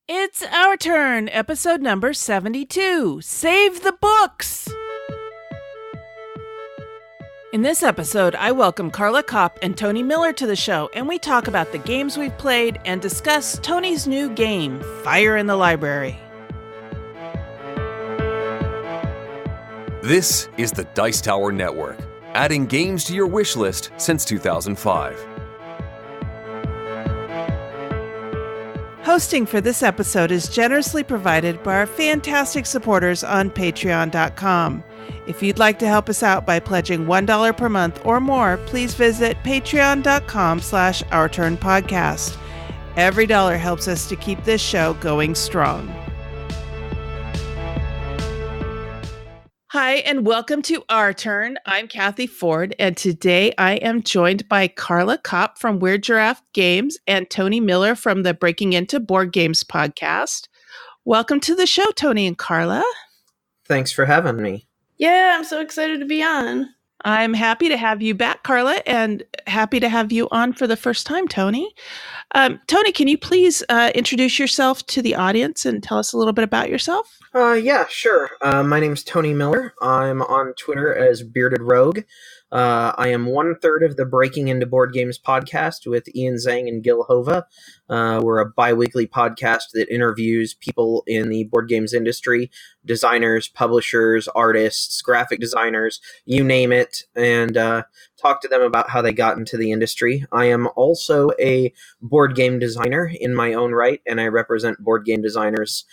It's our turn, episode number 72, Save the Books! In this episode, I welcome Carla, Kopp, and Tony Miller to the show, and we talk about the games we've played and discuss Tony's new game, Fire in the Library. This is the Dice Tower Network, adding games to your wish list since 2005. Hosting for this episode is generously provided by our fantastic supporters on Patreon.com. If you'd like to help us out by pledging $1 per month or more, please visit patreon.com/OurTurnPodcast. Every dollar helps us to keep this show going strong. Hi, and welcome to Our Turn. I'm Cathy Ford, and today I am joined by Carla Kopp from Weird Giraffe Games and Tony Miller from the Breaking Into Board Games podcast. Welcome to the show, Tony and Carla. Thanks for having me. Yeah, I'm so excited to be on. I'm happy to have you back, Carla, and happy to have you on for the first time, Tony. Tony, can you please introduce yourself to the audience and tell us a little bit about yourself? Yeah, sure. My name's Tony Miller. I'm on Twitter as Bearded Rogue. I am 1/3 of the Breaking Into Board Games podcast with Ian Zhang and Gil Hova. We're a bi-weekly podcast that interviews people in the board games industry, designers, publishers, artists, graphic designers, you name it, and talk to them about how they got into the industry. I am also a board game designer in my own right, and I represent board game designers'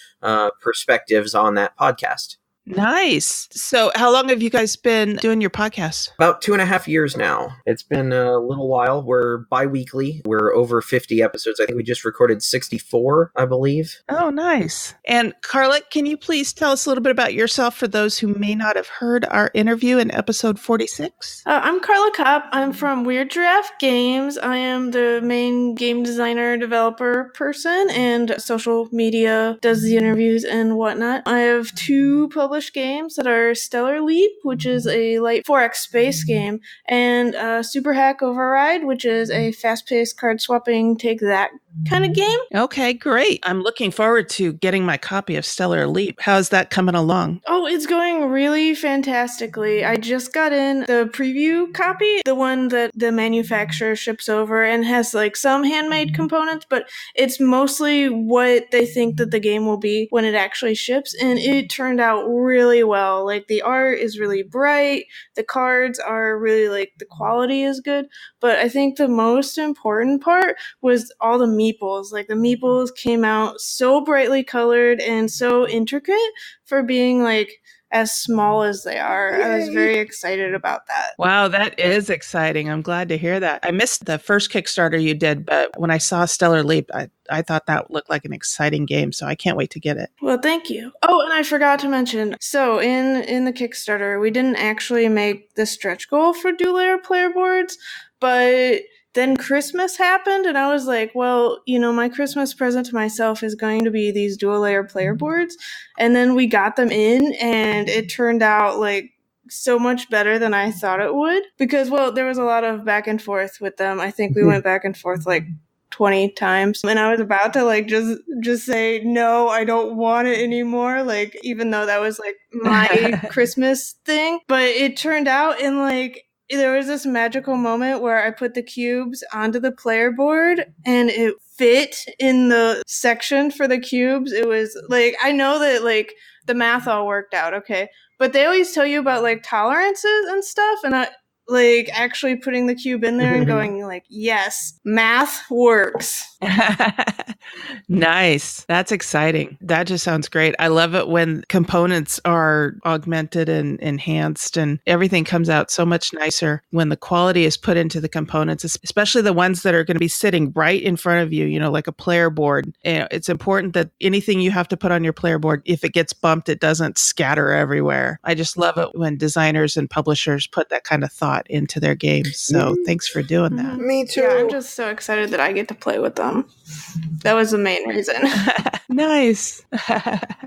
perspectives on that podcast. Nice. So how long have you guys been doing your podcast? About 2.5 years now. It's been a little while. We're bi-weekly. We're over 50 episodes. I think we just recorded 64, I believe. Oh, nice. And Carla, can you please tell us a little bit about yourself for those who may not have heard our interview in episode 46? I'm Carla Kopp. I'm from Weird Giraffe Games. I am the main game designer, developer person, and social media does the interviews and whatnot. I have two published games that are Stellar Leap, which is a light 4X space game, and Super Hack Override, which is a fast-paced card swapping take that kind of game. Okay, great. I'm looking forward to getting my copy of Stellar Leap. How's that coming along? Oh, it's going really fantastically. I just got in the preview copy, the one that the manufacturer ships over and has like some handmade components, but it's mostly what they think that the game will be when it actually ships, and it turned out really well. Like, the art is really bright, the cards are really, like, the quality is good, but I think the most important part was all the meeples. Like, the meeples came out so brightly colored and so intricate for being, like, as small as they are. Yay. I was very excited about that. Wow, that is exciting. I'm glad to hear that. I missed the first Kickstarter you did, but when I saw Stellar Leap, I thought that looked like an exciting game, so I can't wait to get it. Well, thank you. Oh, and I forgot to mention, so in the Kickstarter, we didn't actually make the stretch goal for dual-layer player boards, but then Christmas happened, and I was like, well, you know, my Christmas present to myself is going to be these dual-layer player boards. And then we got them in, and it turned out, like, so much better than I thought it would. Because, well, there was a lot of back and forth with them. I think we went back and forth, like, 20 times. And I was about to, like, just say, no, I don't want it anymore. Like, even though that was, like, my Christmas thing. But it turned out in, like, there was this magical moment where I put the cubes onto the player board and it fit in the section for the cubes. It was like, I know that like the math all worked out, okay, but they always tell you about like tolerances and stuff, and I like actually putting the cube in there and going like, yes, math works. Nice. That's exciting. That just sounds great. I love it when components are augmented and enhanced, and everything comes out so much nicer when the quality is put into the components, especially the ones that are going to be sitting right in front of you, you know, like a player board. You know, it's important that anything you have to put on your player board, if it gets bumped, it doesn't scatter everywhere. I just love it when designers and publishers put that kind of thought into their games. So thanks for doing that. Me too. Yeah, I'm just so excited that I get to play with them. That was the main reason. Nice.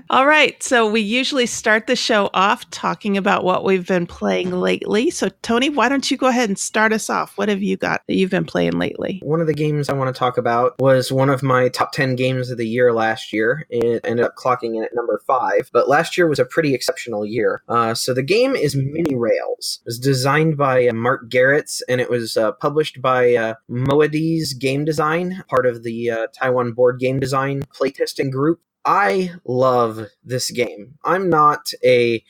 All right. So we usually start the show off talking about what we've been playing lately. So, Tony, why don't you go ahead and start us off? What have you got that you've been playing lately? One of the games I want to talk about was one of my top 10 games of the year last year. It ended up clocking in at number 5, but last year was a pretty exceptional year. So the game is Mini Rails. It was designed by Mark Garretts, and it was published by Moadies Game Design, part of the Taiwan Board Game Design playtesting group. I love this game. I'm not a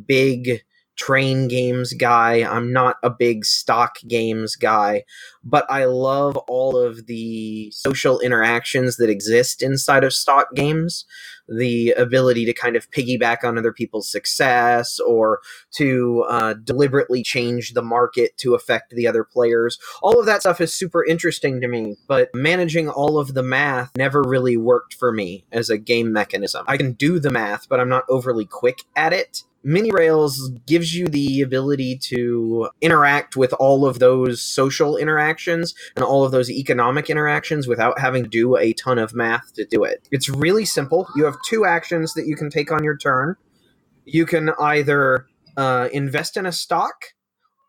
big train games guy. I'm not a big stock games guy, but I love all of the social interactions that exist inside of stock games. The ability to kind of piggyback on other people's success, or to deliberately change the market to affect the other players. All of that stuff is super interesting to me, but managing all of the math never really worked for me as a game mechanism. I can do the math, but I'm not overly quick at it. Mini Rails gives you the ability to interact with all of those social interactions and all of those economic interactions without having to do a ton of math to do it. It's really simple. You have 2 actions that you can take on your turn. You can either invest in a stock,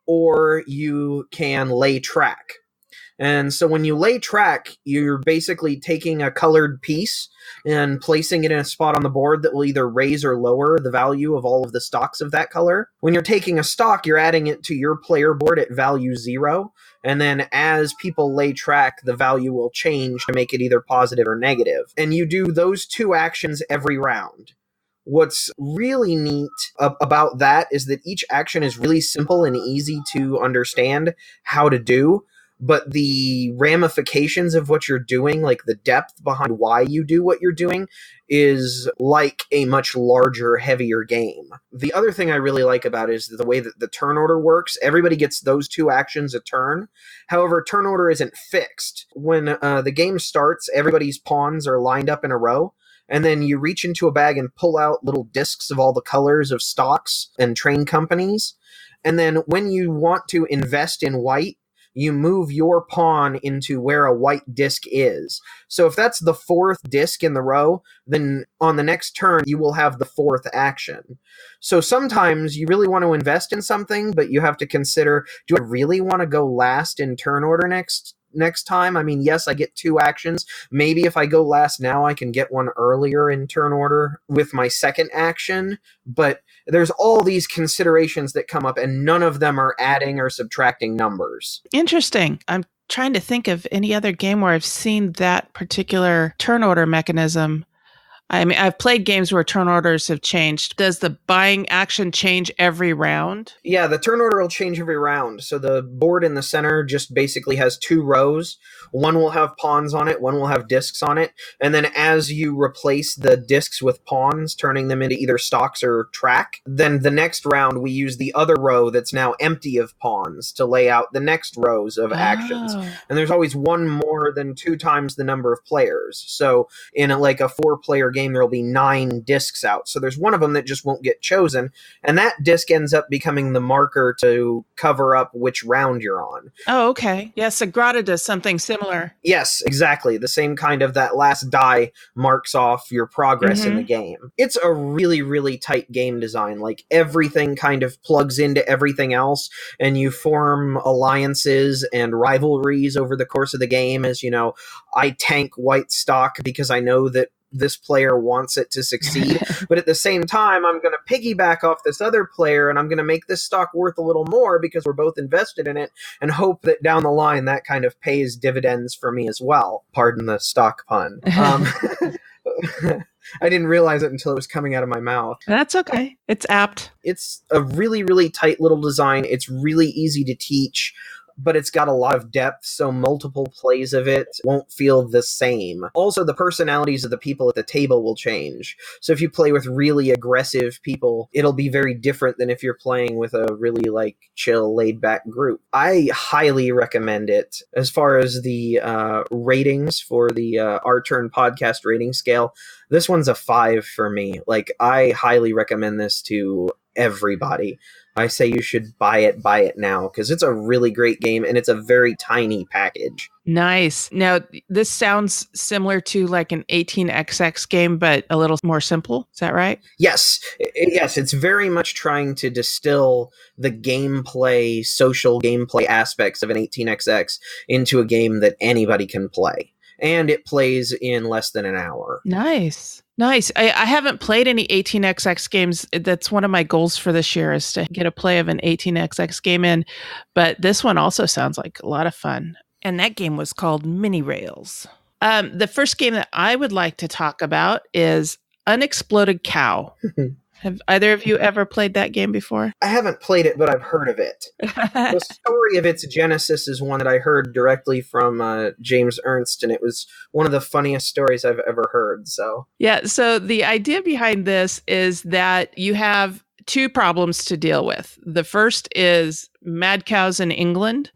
or you can lay track. And so when you lay track, you're basically taking a colored piece and placing it in a spot on the board that will either raise or lower the value of all of the stocks of that color. When you're taking a stock, you're adding it to your player board at value 0. And then as people lay track, the value will change to make it either positive or negative. And you do those 2 actions every round. What's really neat about that is that each action is really simple and easy to understand how to do. But the ramifications of what you're doing, like the depth behind why you do what you're doing, is like a much larger, heavier game. The other thing I really like about it is the way that the turn order works. Everybody gets those 2 actions a turn. However, turn order isn't fixed. When the game starts, everybody's pawns are lined up in a row. And then you reach into a bag and pull out little discs of all the colors of stocks and train companies. And then when you want to invest in white, you move your pawn into where a white disc is. So if that's the 4th disc in the row, then on the next turn, you will have the 4th action. So sometimes you really want to invest in something, but you have to consider, do I really want to go last in turn order next time? I mean, yes, I get 2 actions. Maybe if I go last now, I can get one earlier in turn order with my second action. But there's all these considerations that come up, and none of them are adding or subtracting numbers. Interesting. I'm trying to think of any other game where I've seen that particular turn order mechanism. I mean, I've played games where turn orders have changed. Does the buying action change every round? Yeah, the turn order will change every round. So the board in the center just basically has 2 rows. One will have pawns on it, one will have discs on it. And then as you replace the discs with pawns, turning them into either stocks or track, then the next round we use the other row that's now empty of pawns to lay out the next rows of actions. And there's always one more than 2 times the number of players. So in a 4-player game, there will be 9 discs out. So there's one of them that just won't get chosen. And that disc ends up becoming the marker to cover up which round you're on. Oh, okay. Yeah, Sagrada does something similar. Yes, exactly. The same kind of that last die marks off your progress in the game. It's a really, really tight game design. Like everything kind of plugs into everything else, and you form alliances and rivalries over the course of the game. As you know, I tank white stock because I know that this player wants it to succeed, but at the same time, I'm going to piggyback off this other player, and I'm going to make this stock worth a little more because we're both invested in it, and hope that down the line that kind of pays dividends for me as well. Pardon the stock pun. I didn't realize it until it was coming out of my mouth. That's okay. It's apt. It's a really, really tight little design. It's really easy to teach, but it's got a lot of depth, so multiple plays of it won't feel the same. Also, the personalities of the people at the table will change. So if you play with really aggressive people, it'll be very different than if you're playing with a really chill, laid-back group. I highly recommend it. As far as the ratings for the Our Turn podcast rating scale, this one's a 5 for me. I highly recommend this to everybody. I say you should buy it now, because it's a really great game, and it's a very tiny package. Nice. Now, this sounds similar to like an 18xx game, but a little more simple. Is that right? Yes. Yes, it's very much trying to distill the gameplay, social gameplay aspects of an 18xx into a game that anybody can play. And it plays in less than an hour. Nice. Nice. I haven't played any 18xx games. That's one of my goals for this year, is to get a play of an 18xx game in. But this one also sounds like a lot of fun. And that game was called Mini Rails. The first game that I would like to talk about is Unexploded Cow. Have either of you ever played that game before? I haven't played it, but I've heard of it. The story of its genesis is one that I heard directly from James Ernst, and it was one of the funniest stories I've ever heard. So the idea behind this is that you have two problems to deal with. The first is mad cows in England,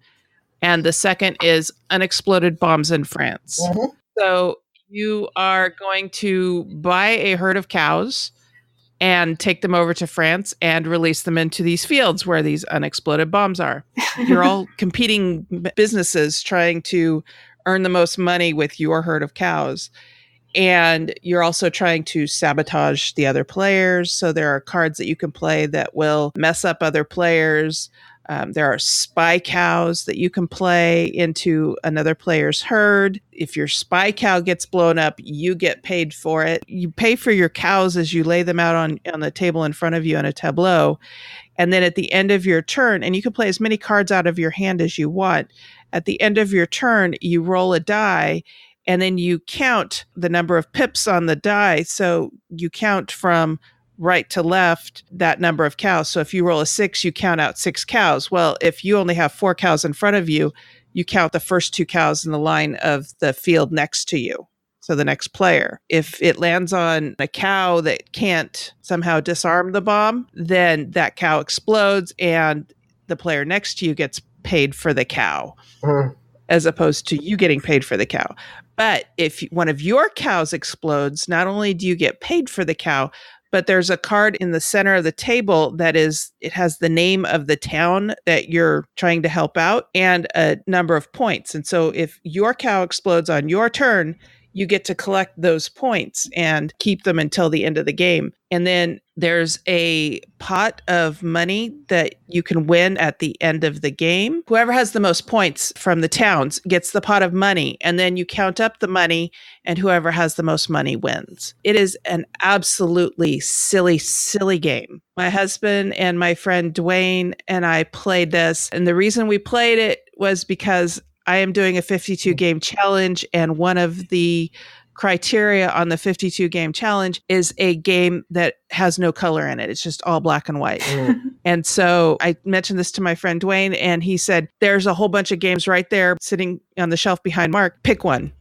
and the second is unexploded bombs in France. Mm-hmm. So you are going to buy a herd of cows and take them over to France and release them into these fields where these unexploded bombs are. You're all competing businesses trying to earn the most money with your herd of cows. And you're also trying to sabotage the other players. So there are cards that you can play that will mess up other players. There are spy cows that you can play into another player's herd. If your spy cow gets blown up, you get paid for it. You pay for your cows as you lay them out on the table in front of you on a tableau. And then at the end of your turn, and you can play as many cards out of your hand as you want. At the end of your turn, you roll a die, and then you count the number of pips on the die. So you count from right to left that number of cows. So if you roll a 6, you count out 6 cows. Well, if you only have 4 cows in front of you, you count the first 2 cows in the line of the field next to you. So the next player. If it lands on a cow that can't somehow disarm the bomb, then that cow explodes and the player next to you gets paid for the cow, as opposed to you getting paid for the cow. But if one of your cows explodes, not only do you get paid for the cow, but there's a card in the center of the table it has the name of the town that you're trying to help out and a number of points. And so if your cow explodes on your turn, you get to collect those points and keep them until the end of the game. And then there's a pot of money that you can win at the end of the game. Whoever has the most points from the towns gets the pot of money, and then you count up the money, and whoever has the most money wins. It is an absolutely silly, silly game. My husband and my friend Dwayne and I played this, and the reason we played it was because I am doing a 52 game challenge, and one of the criteria on the 52 game challenge is a game that has no color in it. It's just all black and white. And so I mentioned this to my friend Dwayne, and he said, there's a whole bunch of games right there sitting on the shelf behind Mark. Pick one.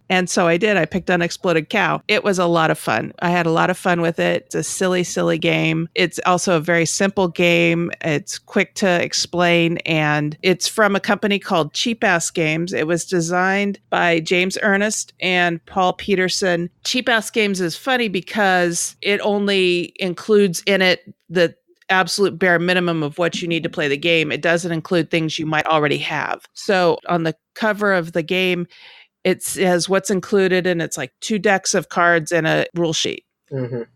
And so I did. I picked Unexploded Cow. It was a lot of fun. I had a lot of fun with it. It's a silly, silly game. It's also a very simple game. It's quick to explain, and it's from a company called Cheap Ass Games. It was designed by James Ernst and Paul Peterson. Cheap Ass Games is funny because it only includes in it the absolute bare minimum of what you need to play the game. It doesn't include things you might already have. So on the cover of the game, it says what's included, and it's like 2 decks of cards and a rule sheet.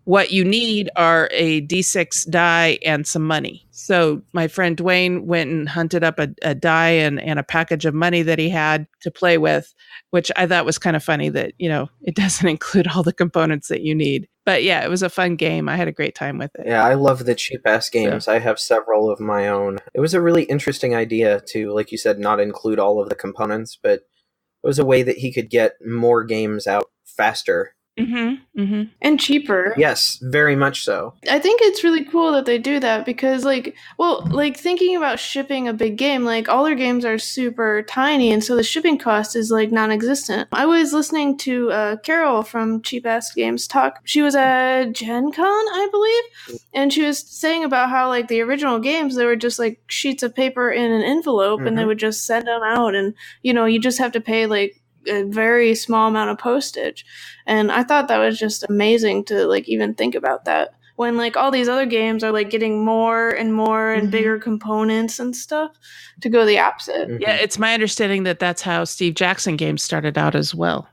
What you need are a D6 die and some money. So my friend Dwayne went and hunted up a die and a package of money that he had to play with, which I thought was kind of funny that, it doesn't include all the components that you need. But yeah, it was a fun game. I had a great time with it. Yeah, I love the cheap-ass games. So. I have several of my own. It was a really interesting idea to, like you said, not include all of the components, but it was a way that he could get more games out faster. And cheaper. Yes, very much so. I think it's really cool that they do that because, thinking about shipping a big game, all their games are super tiny, and so the shipping cost is, non-existent. I was listening to Carol from Cheap Ass Games talk. She was at Gen Con, I believe, and she was saying about how, the original games, they were just, sheets of paper in an envelope, and they would just send them out, and, you just have to pay, a very small amount of postage. And I thought that was just amazing to even think about that. when like all these other games are like getting more and more and bigger components and stuff, to go the opposite. Yeah, it's my understanding that that's how Steve Jackson games started out as well.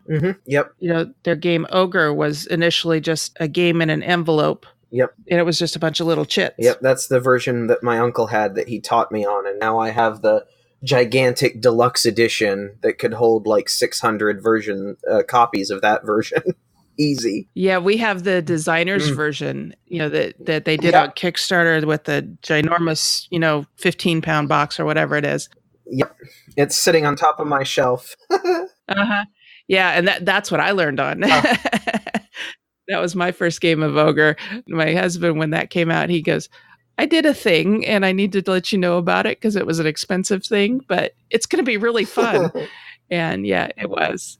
Yep. You know, their game Ogre was initially just a game in an envelope. Yep. And it was just a bunch of little chits. Yep, that's the version that my uncle had that he taught me on, and now I have the gigantic deluxe edition that could hold like 600 copies of that version. Easy. Yeah, we have the designer's version, you know, that they did on Kickstarter with the ginormous, 15-pound box or whatever it is. Yep. It's sitting on top of my shelf. Yeah, and that's what I learned on. That was my first game of Ogre. My husband, when that came out, he goes, I did a thing and I need to let you know about it because it was an expensive thing, but it's going to be really fun. And yeah, it was.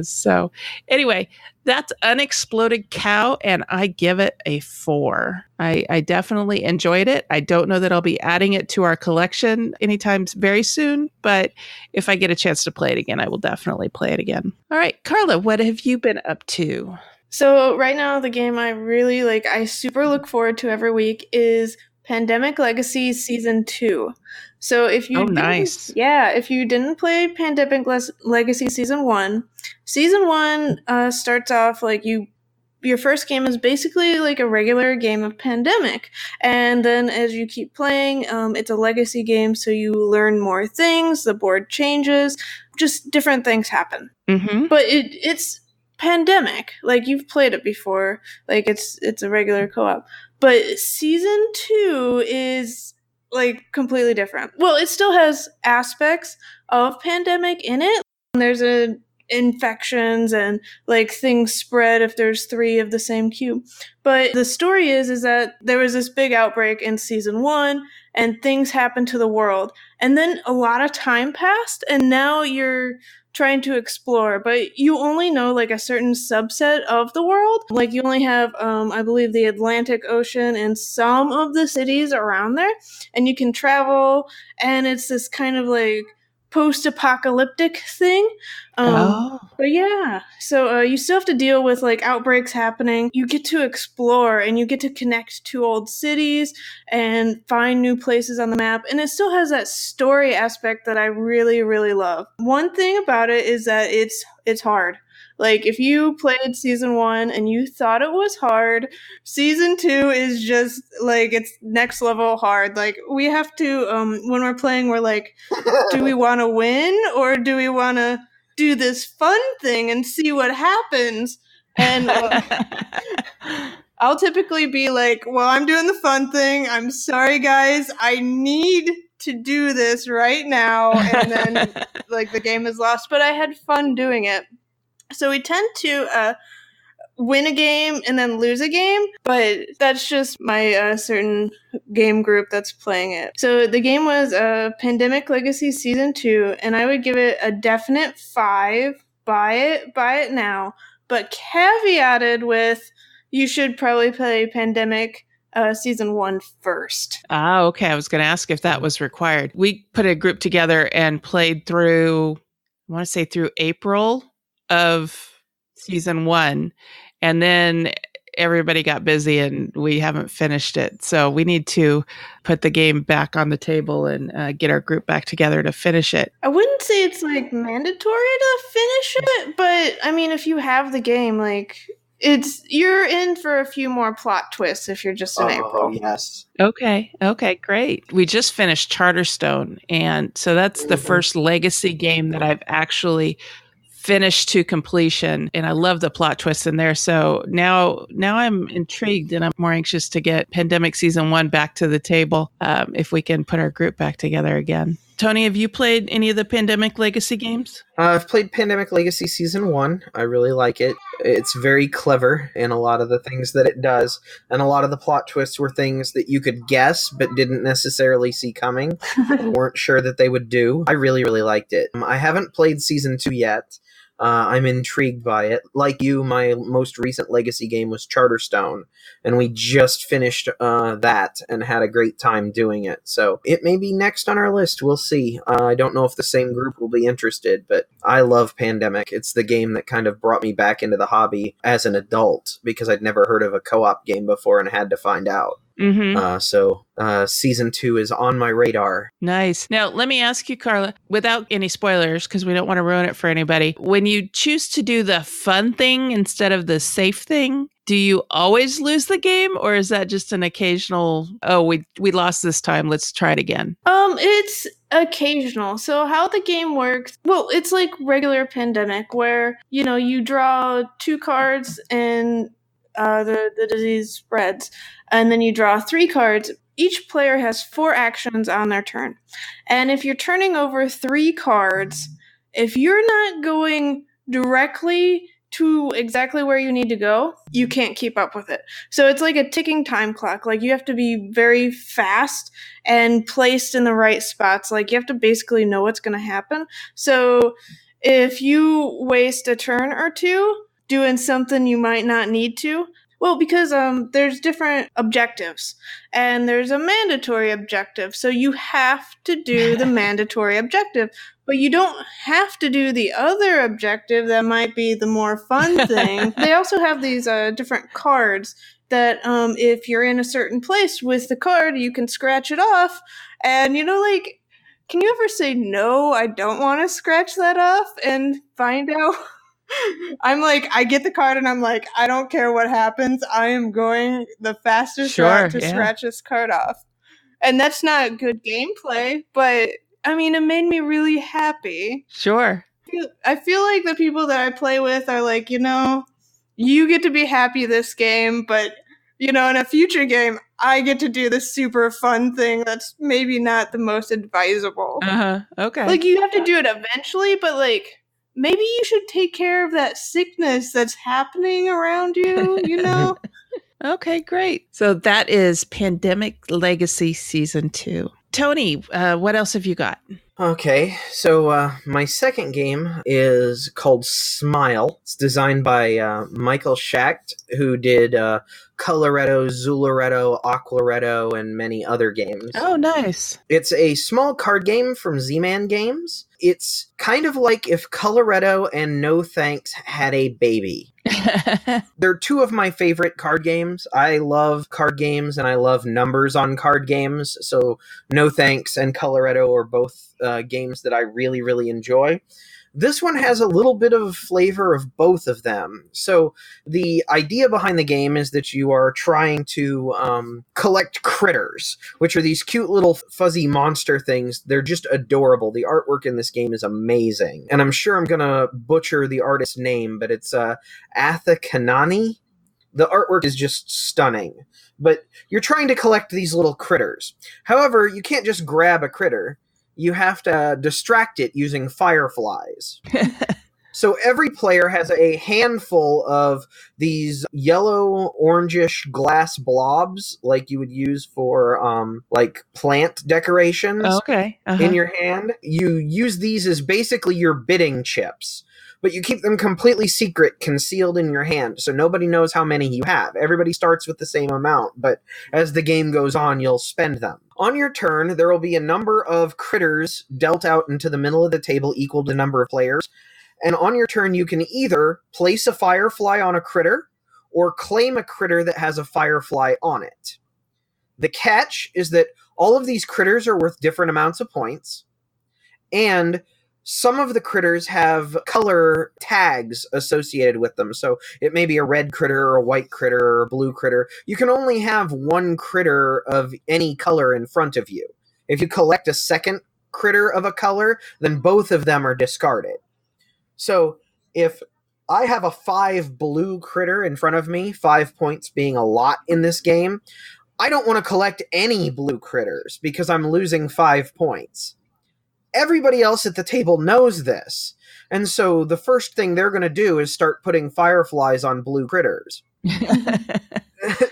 So anyway, that's Unexploded Cow, and I give it a 4. I definitely enjoyed it. I don't know that I'll be adding it to our collection anytime very soon, but if I get a chance to play it again, I will definitely play it again. All right, Carla, what have you been up to? So right now, the game I really like, I super look forward to every week is Pandemic Legacy Season 2. So if you if you didn't play Pandemic Legacy Season 1, Season 1 starts off like your first game is basically like a regular game of Pandemic. And then as you keep playing, it's a legacy game, so you learn more things, the board changes, just different things happen. But it's Pandemic. Like, you've played it before. Like, it's a regular co-op. But Season 2 is like completely different. Well, it still has aspects of Pandemic in it. There's infections and like things spread if there's 3 of the same cube. But the story is that there was this big outbreak in Season 1 and things happened to the world. And then a lot of time passed and now you're trying to explore, but you only know like a certain subset of the world. Like, you only have, I believe, the Atlantic Ocean and some of the cities around there, and you can travel, and it's this kind of like post-apocalyptic thing. But yeah, so you still have to deal with like outbreaks happening. You get to explore and you get to connect to old cities and find new places on the map. And it still has that story aspect that I really, really love. One thing about it is that it's hard. Like, if you played Season 1 and you thought it was hard, Season 2 is just, like, it's next level hard. Like, we have to, when we're playing, we're like, do we want to win or do we want to do this fun thing and see what happens? And I'll typically be like, well, I'm doing the fun thing. I'm sorry, guys. I need to do this right now. And then, like, the game is lost. But I had fun doing it. So we tend to win a game and then lose a game, but that's just my certain game group that's playing it. So the game was Pandemic Legacy Season 2, and I would give it a definite 5. Buy it now. But caveated with, you should probably play Pandemic Season 1 first. Okay. I was going to ask if that was required. We put a group together and played through, I want to say through April of Season 1, and then everybody got busy and we haven't finished it. So we need to put the game back on the table and get our group back together to finish it. I wouldn't say it's like mandatory to finish it, but I mean, if you have the game, like, you're in for a few more plot twists if you're just in April. Yes. Okay, great. We just finished Charterstone, and so that's the first legacy game that I've actually finished to completion, and I love the plot twists in there. So now I'm intrigued, and I'm more anxious to get Pandemic Season 1 back to the table if we can put our group back together again. Tony, have you played any of the Pandemic Legacy games? I've played Pandemic Legacy Season 1. I really like it. It's very clever in a lot of the things that it does, and a lot of the plot twists were things that you could guess but didn't necessarily see coming, weren't sure that they would do. I really, really liked it. I haven't played Season 2 yet. I'm intrigued by it. Like you, my most recent Legacy game was Charterstone, and we just finished that and had a great time doing it. So it may be next on our list. We'll see. I don't know if the same group will be interested, but I love Pandemic. It's the game that kind of brought me back into the hobby as an adult because I'd never heard of a co-op game before and had to find out. So season 2 is on my radar. Nice. Now, let me ask you, Carla, without any spoilers, because we don't want to ruin it for anybody. When you choose to do the fun thing instead of the safe thing, do you always lose the game, or is that just an occasional, oh, we lost this time, let's try it again? It's occasional. So how the game works, well, it's like regular Pandemic where, you draw 2 cards and the disease spreads, and then you draw 3 cards. Each player has 4 actions on their turn. And if you're turning over 3 cards, if you're not going directly to exactly where you need to go, you can't keep up with it. So it's like a ticking time clock. Like, you have to be very fast and placed in the right spots. Like, you have to basically know what's going to happen. So if you waste a turn or 2 doing something you might not need to, well, because there's different objectives, and there's a mandatory objective. So you have to do the mandatory objective, but you don't have to do the other objective that might be the more fun thing. They also have these different cards that if you're in a certain place with the card, you can scratch it off. And, can you ever say, no, I don't want to scratch that off, and find out... I'm like, I get the card and I'm like, I don't care what happens. I am going the fastest route to scratch this card off. And that's not good gameplay, but I mean, it made me really happy. Sure. I feel like the people that I play with are like, you get to be happy this game, but, in a future game, I get to do this super fun thing that's maybe not the most advisable. Okay. Like, you have to do it eventually, but like... maybe you should take care of that sickness that's happening around you, Okay, great. So that is Pandemic Legacy Season 2. Tony, what else have you got? Okay, so my second game is called Smile. It's designed by Michael Schacht, who did Coloretto, Zularetto, Aquaretto, and many other games. Oh, nice. It's a small card game from Z-Man Games. It's kind of like if Coloretto and No Thanks had a baby. They're 2 of my favorite card games. I love card games and I love numbers on card games. So No Thanks and Coloretto are both games that I really, really enjoy. This one has a little bit of flavor of both of them. So the idea behind the game is that you are trying to collect critters, which are these cute little fuzzy monster things. They're just adorable. The artwork in this game is amazing. And I'm sure I'm going to butcher the artist's name, but it's Atha Kanani. The artwork is just stunning. But you're trying to collect these little critters. However, you can't just grab a critter. You have to distract it using fireflies. So every player has a handful of these yellow, orangish glass blobs, like you would use for like plant decorations. In your hand. You use these as basically your bidding chips, but you keep them completely secret, concealed in your hand, so nobody knows how many you have. Everybody starts with the same amount, but as the game goes on, you'll spend them. On your turn, there will be a number of critters dealt out into the middle of the table equal to the number of players. And on your turn, you can either place a firefly on a critter or claim a critter that has a firefly on it. The catch is that all of these critters are worth different amounts of points, and some of the critters have color tags associated with them. So it may be a red critter or a white critter or a blue critter. You can only have one critter of any color in front of you. If you collect a second critter of a color, then both of them are discarded. So if I have a 5 blue critter in front of me, 5 points being a lot in this game, I don't want to collect any blue critters because I'm losing 5 points. Everybody else at the table knows this, and so the first thing they're going to do is start putting fireflies on blue critters.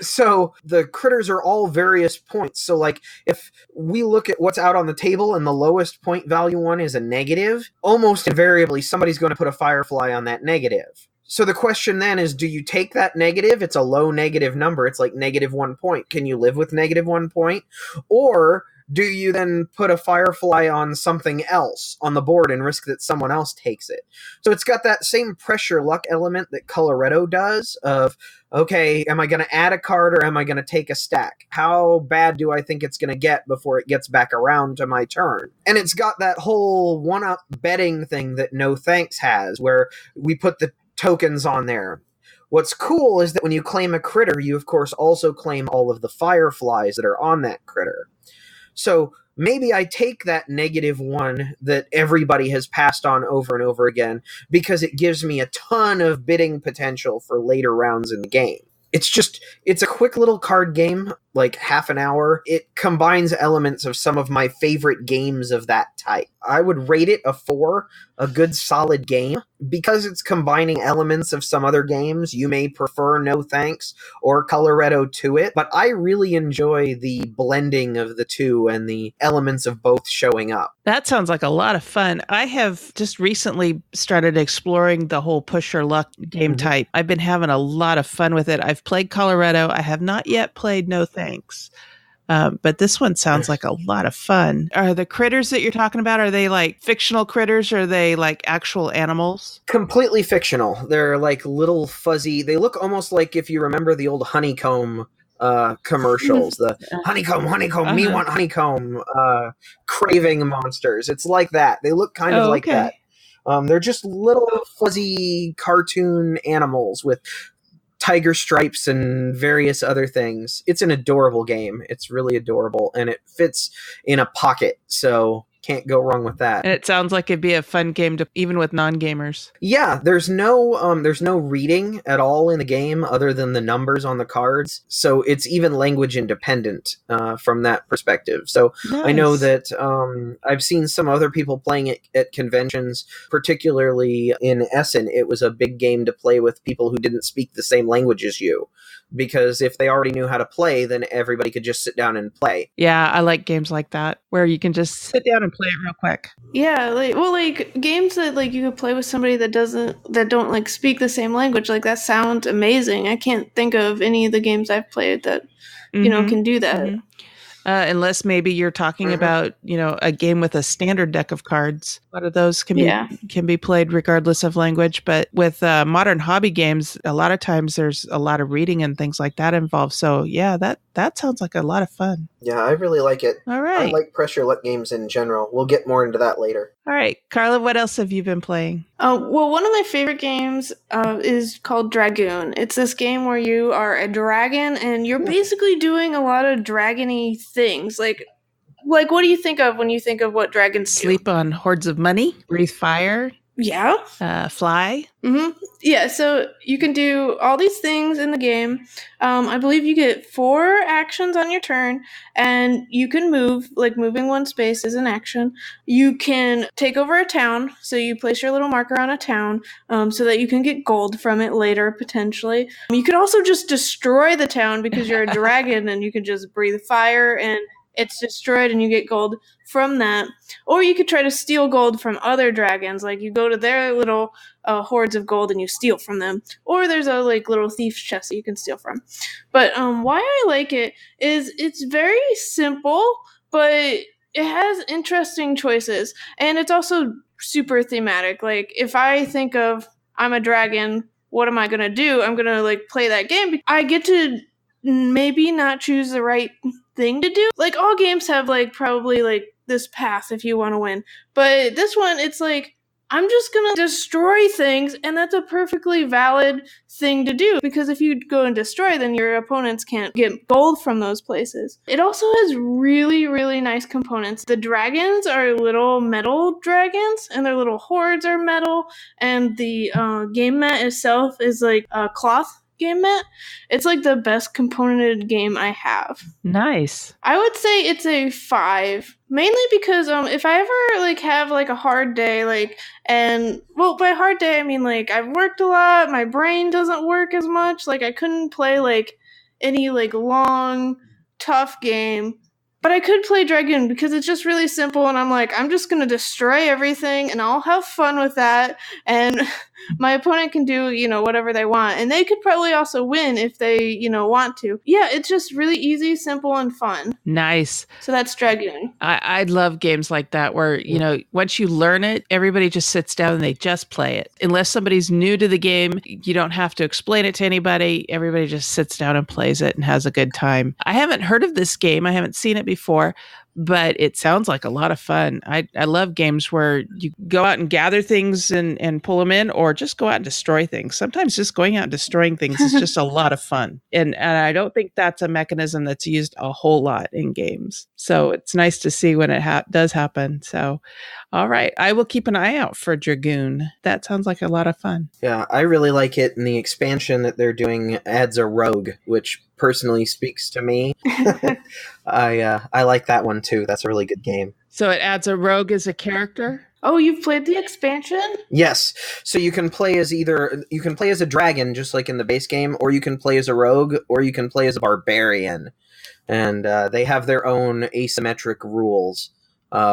So the critters are all various points. So like if we look at what's out on the table and the lowest point value one is a negative, almost invariably somebody's going to put a firefly on that negative. So the question then is, do you take that negative? It's a low negative number. It's like -1 point. Can you live with -1 point? Or do you then put a firefly on something else on the board and risk that someone else takes it? So it's got that same pressure luck element that Coloretto does of, okay, am I going to add a card or am I going to take a stack? How bad do I think it's going to get before it gets back around to my turn? And it's got that whole one-up betting thing that No Thanks has, where we put the tokens on there. What's cool is that when you claim a critter, you of course also claim all of the fireflies that are on that critter. So maybe I take that -1 that everybody has passed on over and over again because it gives me a ton of bidding potential for later rounds in the game. It's a quick little card game, like half an hour. It combines elements of some of my favorite games of that type. I would rate it a 4, a good solid game. Because it's combining elements of some other games, you may prefer No Thanks or Coloretto to it, but I really enjoy the blending of the two and the elements of both showing up. That sounds like a lot of fun. I have just recently started exploring the whole push or luck game type. I've been having a lot of fun with it. I've played Coloretto. I have not yet played No Thanks. But this one sounds like a lot of fun. Are the critters that you're talking about, are they like fictional critters or are they like actual animals? Completely fictional. They're like little fuzzy. They look almost like if you remember the old honeycomb commercials. The honeycomb, me want honeycomb, craving monsters. It's like that. They look kind of like that. They're just little fuzzy cartoon animals with tiger stripes and various other things. It's an adorable game. It's really adorable, and it fits in a pocket, so can't go wrong with that. And it sounds like it'd be a fun game to even with non-gamers. Yeah, there's no reading at all in the game other than the numbers on the cards, so it's even language independent from that perspective. So nice. I know that I've seen some other people playing it at conventions, particularly in Essen. It was a big game to play with people who didn't speak the same language as you, because if they already knew how to play, then everybody could just sit down and play. Yeah, I like games like that where you can just sit down and play it real quick. Yeah, like games that like you could play with somebody that don't like speak the same language. Like that sounds amazing. I can't think of any of the games I've played that can do that. Mm-hmm. Unless maybe you're talking about, a game with a standard deck of cards. A lot of those can be played regardless of language. But with modern hobby games, a lot of times there's a lot of reading and things like that involved. So yeah, that sounds like a lot of fun. Yeah, I really like it. All right. I like pressure luck games in general. We'll get more into that later. All right. Carla, what else have you been playing? Well, one of my favorite games is called Dragoon. It's this game where you are a dragon and you're basically doing a lot of dragon-y things. Like what do you think of when you think of what dragons do? Sleep on hordes of money, breathe fire. Yeah. Fly. Mm-hmm. Yeah, so you can do all these things in the game. I believe you get 4 actions on your turn, and you can move, like moving one space is an action. You can take over a town, so you place your little marker on a town so that you can get gold from it later, potentially. You can also just destroy the town because you're a dragon, and you can just breathe fire and it's destroyed and you get gold from that. Or you could try to steal gold from other dragons. Like you go to their little hordes of gold and you steal from them. Or there's a little thief's chest that you can steal from. But why I like it is it's very simple, but it has interesting choices. And it's also super thematic. Like if I think of I'm a dragon, what am I going to do? I'm going to play that game. I get to maybe not choose the right thing to do. Like all games have probably this path if you want to win, but this one it's I'm just gonna destroy things, and that's a perfectly valid thing to do, because if you go and destroy, then your opponents can't get gold from those places. It also has really, really nice components. The dragons are little metal dragons, and their little hordes are metal, and the game mat itself is a cloth game mat. It's the best componented game I have. Nice. I would say it's a 5, mainly because if I ever have a hard day, and well, by hard day I mean I've worked a lot, my brain doesn't work as much, I couldn't play any like long, tough game. But I could play Dragoon because it's just really simple, and I'm like, I'm just gonna destroy everything, and I'll have fun with that, and my opponent can do, whatever they want, and they could probably also win if they, want to. Yeah, it's just really easy, simple, and fun. Nice. So that's Dragoon. I love games like that where, once you learn it, everybody just sits down and they just play it. Unless somebody's new to the game, you don't have to explain it to anybody. Everybody just sits down and plays it and has a good time. I haven't heard of this game. I haven't seen it before, but it sounds like a lot of fun. I love games where you go out and gather things and pull them in, or just go out and destroy things. Sometimes just going out and destroying things is just a lot of fun. And I don't think that's a mechanism that's used a whole lot in games. So it's nice to see when it does happen. So, all right. I will keep an eye out for Dragoon. That sounds like a lot of fun. Yeah, I really like it. And the expansion that they're doing adds a rogue, which personally speaks to me. I like that one too. That's a really good game. So it adds a rogue as a character? Oh, you've played the expansion? Yes. So you can play as a dragon, just like in the base game, or you can play as a rogue, or you can play as a barbarian. And they have their own asymmetric rules,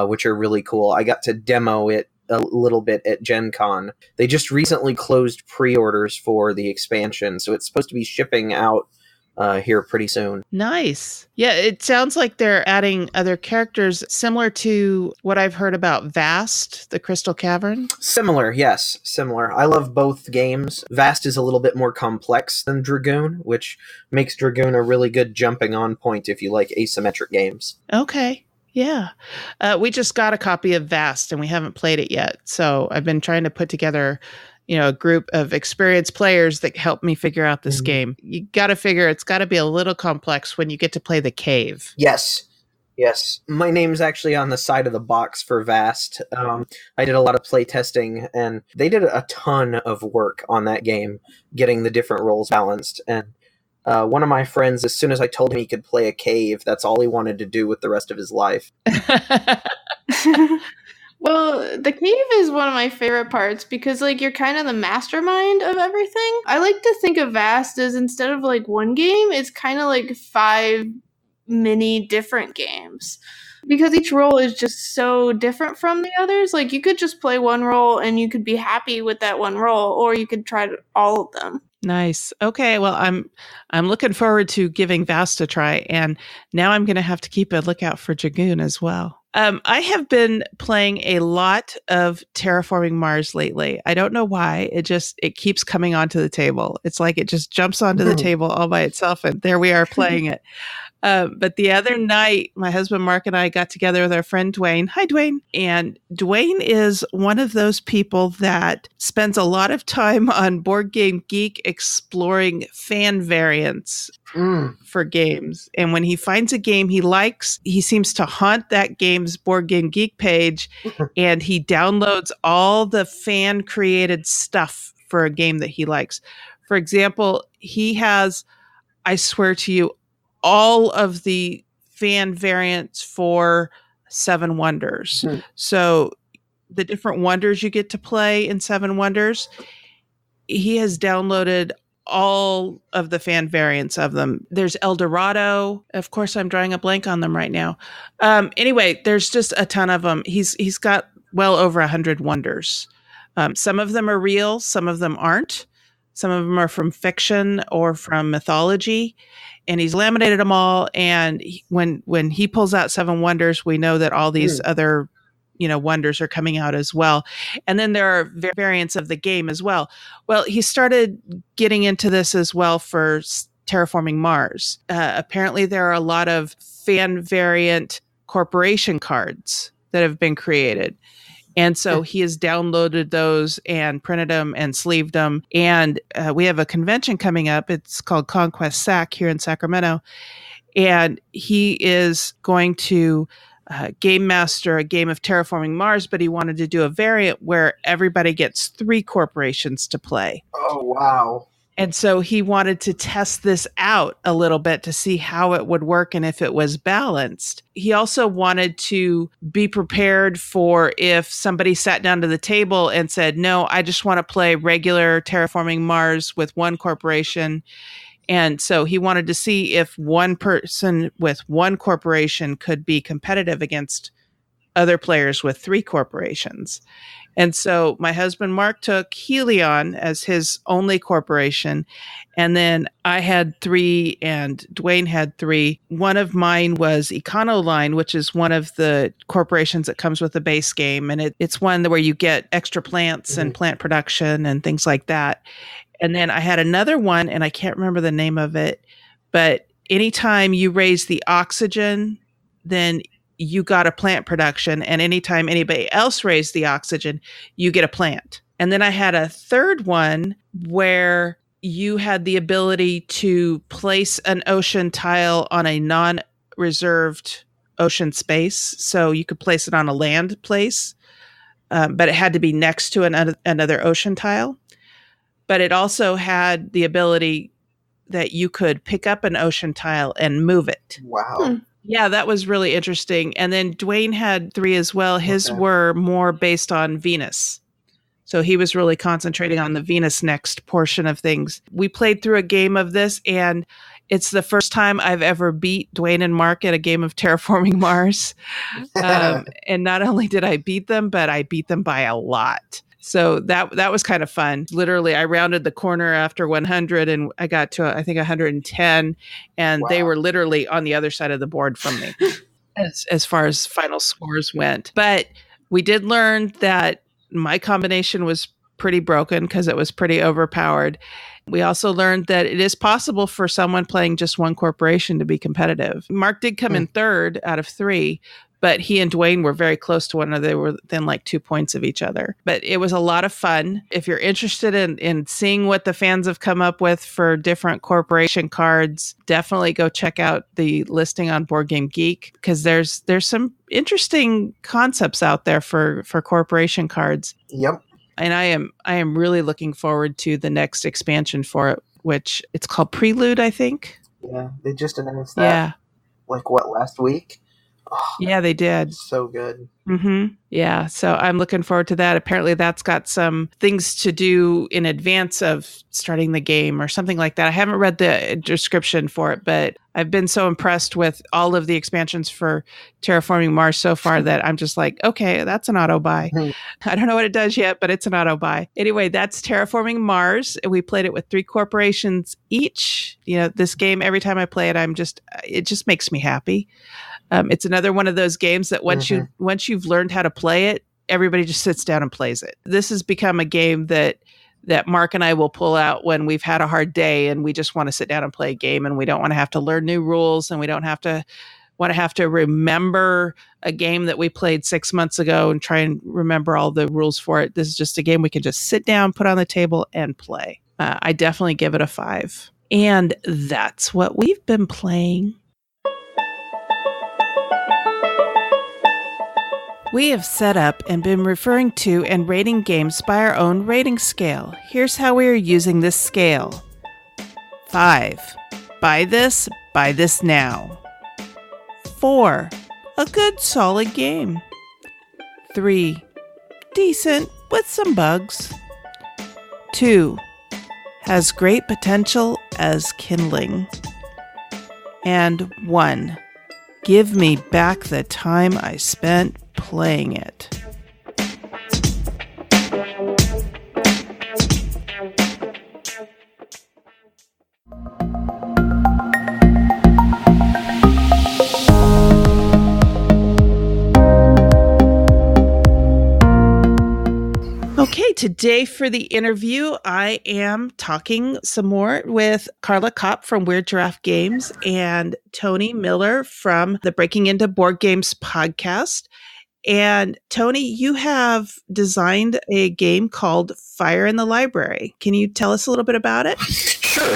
which are really cool. I got to demo it a little bit at Gen Con. They just recently closed pre-orders for the expansion, so it's supposed to be shipping out here pretty soon. Nice. Yeah, it sounds like they're adding other characters similar to what I've heard about Vast, the Crystal Cavern. Similar, yes. Similar. I love both games. Vast is a little bit more complex than Dragoon, which makes Dragoon a really good jumping on point if you like asymmetric games. Okay. Yeah. We just got a copy of Vast and we haven't played it yet. So I've been trying to put together a group of experienced players that help me figure out this game. You got to figure it's got to be a little complex when you get to play the cave. Yes. My name's actually on the side of the box for Vast. I did a lot of play testing, and they did a ton of work on that game, getting the different roles balanced. And one of my friends, as soon as I told him he could play a cave, that's all he wanted to do with the rest of his life. Well, the cave is one of my favorite parts because, you're kind of the mastermind of everything. I like to think of Vast as, instead of, one game, it's kind of like 5 mini different games. Because each role is just so different from the others. You could just play one role and you could be happy with that one role, or you could try all of them. Nice. Okay. Well, I'm looking forward to giving Vast a try, and now I'm going to have to keep a lookout for Dragoon as well. I have been playing a lot of Terraforming Mars lately. I don't know why. It keeps coming onto the table. It's like it just jumps onto the table all by itself, and there we are playing it. But the other night, my husband Mark and I got together with our friend Dwayne. Hi, Dwayne. And Dwayne is one of those people that spends a lot of time on Board Game Geek exploring fan variants for games. And when he finds a game he likes, he seems to haunt that game's Board Game Geek page, and he downloads all the fan-created stuff for a game that he likes. For example, he has, I swear to you, all of the fan variants for Seven Wonders. So the different wonders you get to play in Seven Wonders, he has downloaded all of the fan variants of them. There's El Dorado. Of course, I'm drawing a blank on them right now. Anyway, there's just a ton of them. He's got well over 100 wonders. Some of them are real. Some of them aren't. Some of them are from fiction or from mythology. And he's laminated them all. And when he pulls out Seven Wonders, we know that all these other, wonders are coming out as well. And then there are variants of the game as well. Well, he started getting into this as well for Terraforming Mars. Apparently, there are a lot of fan variant corporation cards that have been created. And so he has downloaded those and printed them and sleeved them. And we have a convention coming up. It's called Conquest SAC here in Sacramento. And he is going to game master a game of Terraforming Mars, but he wanted to do a variant where everybody gets 3 corporations to play. Oh, wow. And so he wanted to test this out a little bit to see how it would work and if it was balanced. He also wanted to be prepared for if somebody sat down to the table and said, no, I just want to play regular Terraforming Mars with one corporation. And so he wanted to see if one person with one corporation could be competitive against other players with 3 corporations. And so my husband, Mark, took Helion as his only corporation. And then I had 3 and Dwayne had 3. One of mine was Econoline, which is one of the corporations that comes with the base game. And it's one where you get extra plants and plant production and things like that. And then I had another one, and I can't remember the name of it, but anytime you raise the oxygen, then you got a plant production. And anytime anybody else raised the oxygen, you get a plant. And then I had a third one where you had the ability to place an ocean tile on a non-reserved ocean space. So you could place it on a land place, but it had to be next to another ocean tile. But it also had the ability that you could pick up an ocean tile and move it. Wow. Yeah, that was really interesting. And then Dwayne had 3 as well. His were more based on Venus. So he was really concentrating on the Venus Next portion of things. We played through a game of this, and it's the first time I've ever beat Dwayne and Mark at a game of Terraforming Mars. And not only did I beat them, but I beat them by a lot. So that was kind of fun. Literally, I rounded the corner after 100 and I got to, I think, 110. And they were literally on the other side of the board from me as far as final scores went. But we did learn that my combination was pretty broken because it was pretty overpowered. We also learned that it is possible for someone playing just one corporation to be competitive. Mark did come in 3rd out of 3. But he and Dwayne were very close to one another. They were within like 2 points of each other. But it was a lot of fun. If you're interested in seeing what the fans have come up with for different corporation cards, definitely go check out the listing on Board Game Geek, because there's some interesting concepts out there for corporation cards. Yep. And I am really looking forward to the next expansion for it, which it's called Prelude, I think. Yeah, they just announced that. Yeah. Last week? Oh, yeah, they did. So good. Mm-hmm. Yeah, so I'm looking forward to that. Apparently that's got some things to do in advance of starting the game or something like that. I haven't read the description for it, but I've been so impressed with all of the expansions for Terraforming Mars so far that I'm just like, okay, that's an auto buy. I don't know what it does yet, but it's an auto buy. Anyway, that's Terraforming Mars. We played it with 3 corporations each. You know, this game, every time I play it, it just makes me happy. It's another one of those games that once you've learned how to play it, everybody just sits down and plays it. This has become a game that Mark and I will pull out when we've had a hard day and we just want to sit down and play a game, and we don't want to have to learn new rules, and we don't want to have to remember a game that we played 6 months ago and try and remember all the rules for it. This is just a game we can just sit down, put on the table, and play. I definitely give it a 5. And that's what we've been playing. We have set up and been referring to and rating games by our own rating scale. Here's how we are using this scale. 5. Buy this now. 4. A good solid game. 3. Decent with some bugs. 2. Has great potential as kindling. And 1. Give me back the time I spent playing it. Okay, today for the interview, I am talking some more with Carla Kopp from Weird Giraffe Games and Tony Miller from the Breaking Into Board Games podcast. And Tony, you have designed a game called Fire in the Library. Can you tell us a little bit about it? Sure.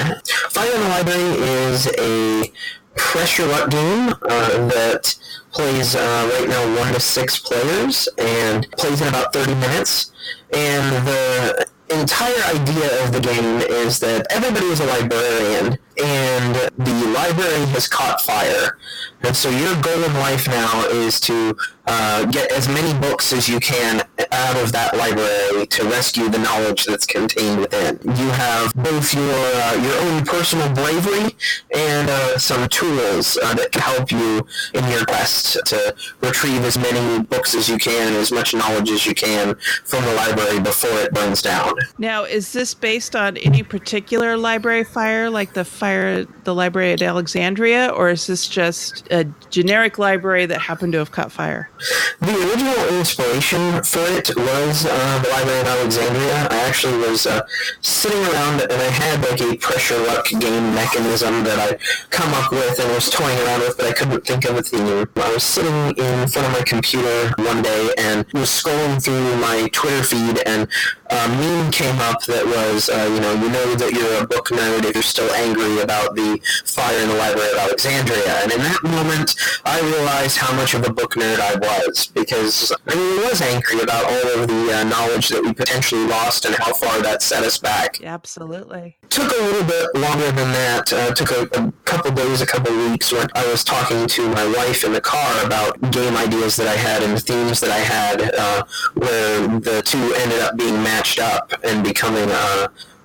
Fire in the Library is a pressure luck game that plays right now 1 to 6 players and plays in about 30 minutes. And the entire idea of the game is that everybody is a librarian, and the library has caught fire. And so your goal in life now is to get as many books as you can out of that library to rescue the knowledge that's contained within. You have both your own personal bravery and some tools that can help you in your quest to retrieve as many books as you can, as much knowledge as you can from the library before it burns down. Now, is this based on any particular library fire, like the library at Alexandria, or is this just a generic library that happened to have caught fire? The original inspiration for it was the library of Alexandria. I actually was sitting around and I had like a pressure luck game mechanism that I'd come up with and was toying around with, but I couldn't think of a theme. I was sitting in front of my computer one day and was scrolling through my Twitter feed, and a meme came up that was, you know that you're a book nerd if you're still angry about the fire in the library of Alexandria. And in that moment, I realized how much of a book nerd I was, because I really was angry about all of the knowledge that we potentially lost and how far that set us back. Absolutely. Took a little bit longer than that. Took a couple days, a couple weeks, when I was talking to my wife in the car about game ideas that I had and themes that I had, where the two ended up being matched up and becoming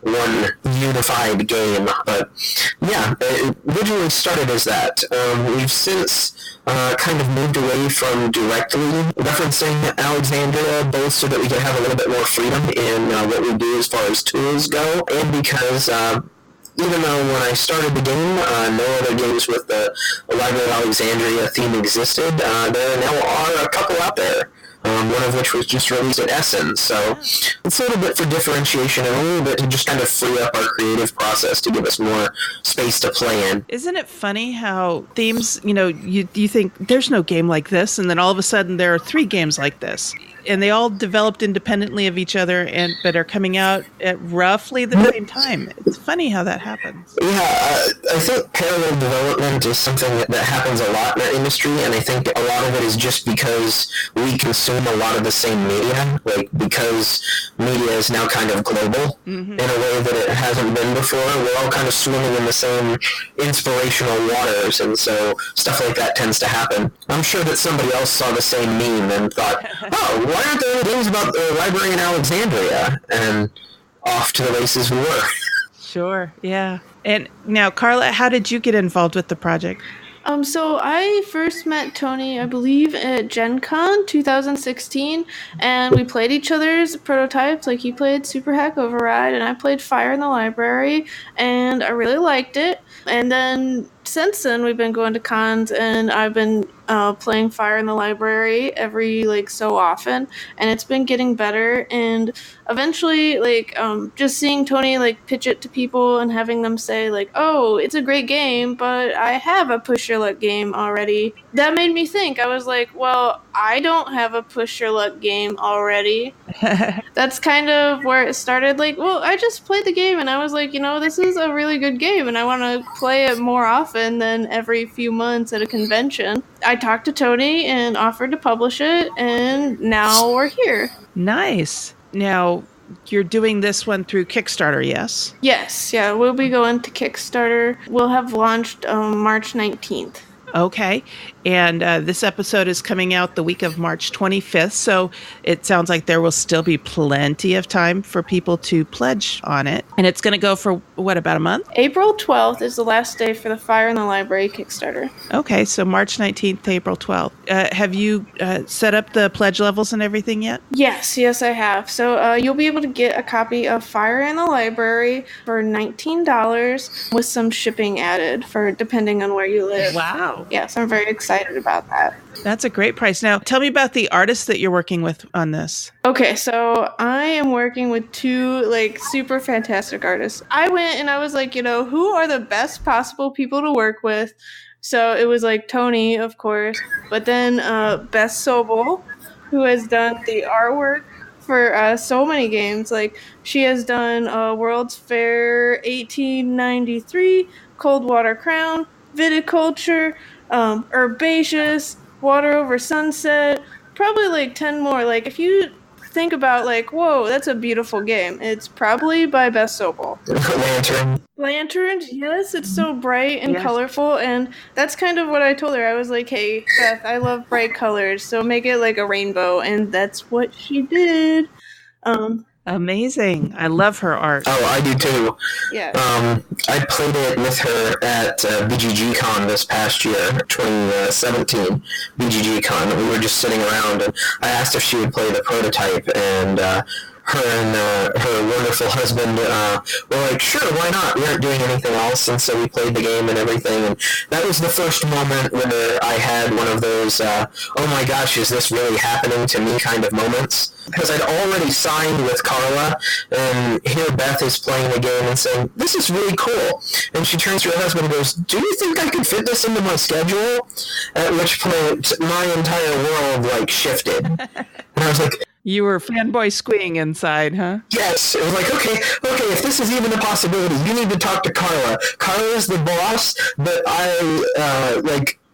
one unified game. But yeah, it originally started as that. We've since kind of moved away from directly referencing Alexandria, both so that we can have a little bit more freedom in what we do as far as tools go, and because even though when I started the game, no other games with the Library of Alexandria theme existed, there now are a couple out there. One of which was just released at Essen. So it's a little bit for differentiation and a little bit to just kind of free up our creative process to give us more space to play in. Isn't it funny how themes, you think there's no game like this, and then all of a sudden there are 3 games like this. And they all developed independently of each other, but are coming out at roughly the same time. It's funny how that happens. Yeah, I think parallel development is something that happens a lot in our industry, and I think a lot of it is just because we consume a lot of the same media, like because media is now kind of global in a way that it hasn't been before. We're all kind of swimming in the same inspirational waters, and so stuff like that tends to happen. I'm sure that somebody else saw the same meme and thought, oh, why aren't there any games about the library in Alexandria? And off to the races we were. Sure, yeah. And now, Carla, how did you get involved with the project? So I first met Tony, I believe, at Gen Con 2016, and we played each other's prototypes. Like, he played Super Hack Override, and I played Fire in the Library, and I really liked it. And then since then, we've been going to cons, and I've been playing Fire in the Library every so often, and it's been getting better. And eventually, just seeing Tony pitch it to people and having them say oh, it's a great game, but I have a push your luck game already. That made me think. I was like, well, I don't have a push your luck game already. That's kind of where it started. I just played the game, and I was like, this is a really good game, and I want to play it more often than every few months at a convention. I talked to Tony and offered to publish it, and now we're here. Nice. Now, you're doing this one through Kickstarter, yes? Yes, yeah, we'll be going to Kickstarter. We'll have launched March 19th. Okay. And this episode is coming out the week of March 25th, so it sounds like there will still be plenty of time for people to pledge on it. And it's going to go for, about a month? April 12th is the last day for the Fire in the Library Kickstarter. Okay, so March 19th to April 12th. Have you set up the pledge levels and everything yet? Yes, I have. So you'll be able to get a copy of Fire in the Library for $19 with some shipping added for depending on where you live. Wow. Yes, I'm very excited about that. That's a great price. Now, tell me about the artists that you're working with on this. Okay, so I am working with 2 super fantastic artists. I went and I was like, who are the best possible people to work with? So it was Tony, of course, but then Beth Sobel, who has done the artwork for so many games. She has done World's Fair 1893, Coldwater Crown, Viticulture, Herbaceous, Water Over Sunset, probably 10 more. If you think about whoa, that's a beautiful game, it's probably by Beth Sobel. Lanterns, yes, it's so bright and Yes. colorful, and that's kind of what I told her. I was like, hey, Beth, I love bright colors, so make it like a rainbow, and that's what she did. Amazing. I love her art. Oh, I do too. Yeah. I played it with her at BGG Con this past year, 2017 BGG Con. We were just sitting around, and I asked if she would play the prototype, and her and her wonderful husband were like, sure, why not? We aren't doing anything else, and so we played the game and everything, and that was the first moment where I had one of those, oh my gosh, is this really happening to me kind of moments. Because I'd already signed with Carla, and here Beth is playing the game and saying, this is really cool. And she turns to her husband and goes, do you think I could fit this into my schedule? At which point, my entire world, like, shifted. And I was like, You were fanboy squeeing inside, huh? yes. It was like, okay, if this is even a possibility, you need to talk to Carla. Carla's the boss, but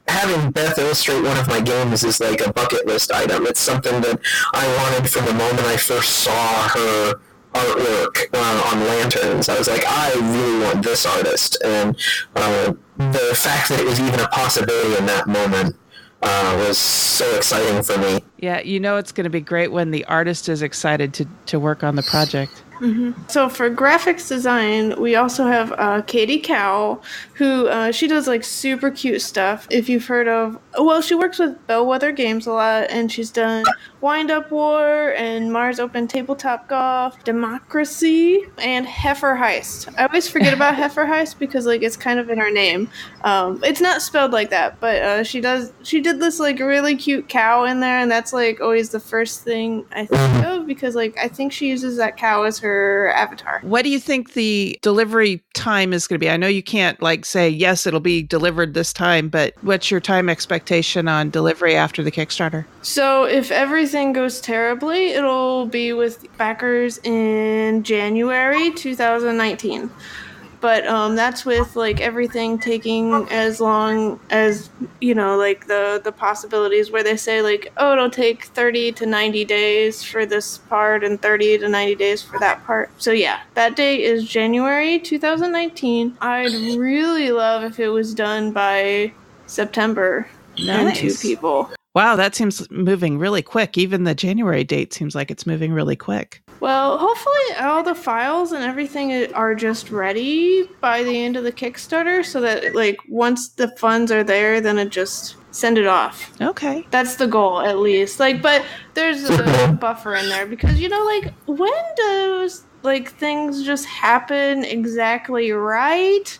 having Beth illustrate one of my games is like a bucket list item. It's something that I wanted from the moment I first saw her artwork on Lanterns. I was like, I really want this artist. And the fact that it was even a possibility in that moment was so exciting for me. Yeah, you know it's going to be great when the artist is excited to work on the project. Mm-hmm. So for graphics design, we also have Katie Cow, who she does like super cute stuff. If you've heard of, well, she works with Bellwether Games a lot, and she's done Wind Up War and Mars Open Tabletop Golf, Democracy, and Heifer Heist. I always forget about Heifer Heist because like it's kind of in her name. It's not spelled like that, but she did this like really cute cow in there, and that's like always the first thing I think of because like I think she uses that cow as her avatar. What do you think the delivery time is going to be? I know you can't like say, yes, it'll be delivered this time, but what's your time expectation on delivery after the Kickstarter? So if everything goes terribly, it'll be with backers in January 2019. But that's with like everything taking as long as, you know, like the possibilities where they say like, oh, it'll take 30 to 90 days for this part and 30 to 90 days for that part. So yeah, that date is January 2019. I'd really love if it was done by September. And 2 people. Wow, that seems moving really quick. Even the January date seems like it's moving really quick. Well, hopefully all the files and everything are just ready by the end of the Kickstarter so that, like, once the funds are there, then it just send it off. Okay. That's the goal, at least. Like, but there's a buffer in there because, you know, like, when does, like, things just happen exactly right?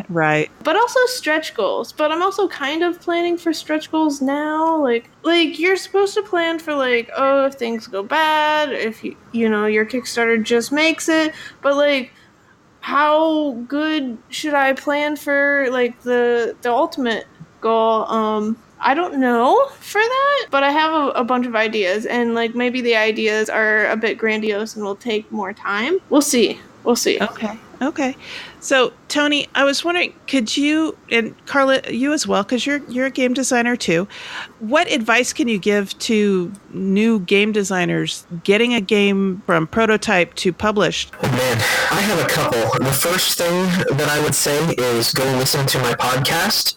Right. But also stretch goals. But I'm also kind of planning for stretch goals now. Like you're supposed to plan for, like, oh, if things go bad, if, you know, your Kickstarter just makes it. But, like, how good should I plan for, like, the ultimate goal? I don't know for that, but I have a bunch of ideas, and like maybe the ideas are a bit grandiose and will take more time. We'll see. Okay. So, Tony, I was wondering, could you, and Carla, you as well, because you're a game designer too, what advice can you give to new game designers getting a game from prototype to published? Oh, man, I have a couple. The first thing that I would say is go listen to my podcast.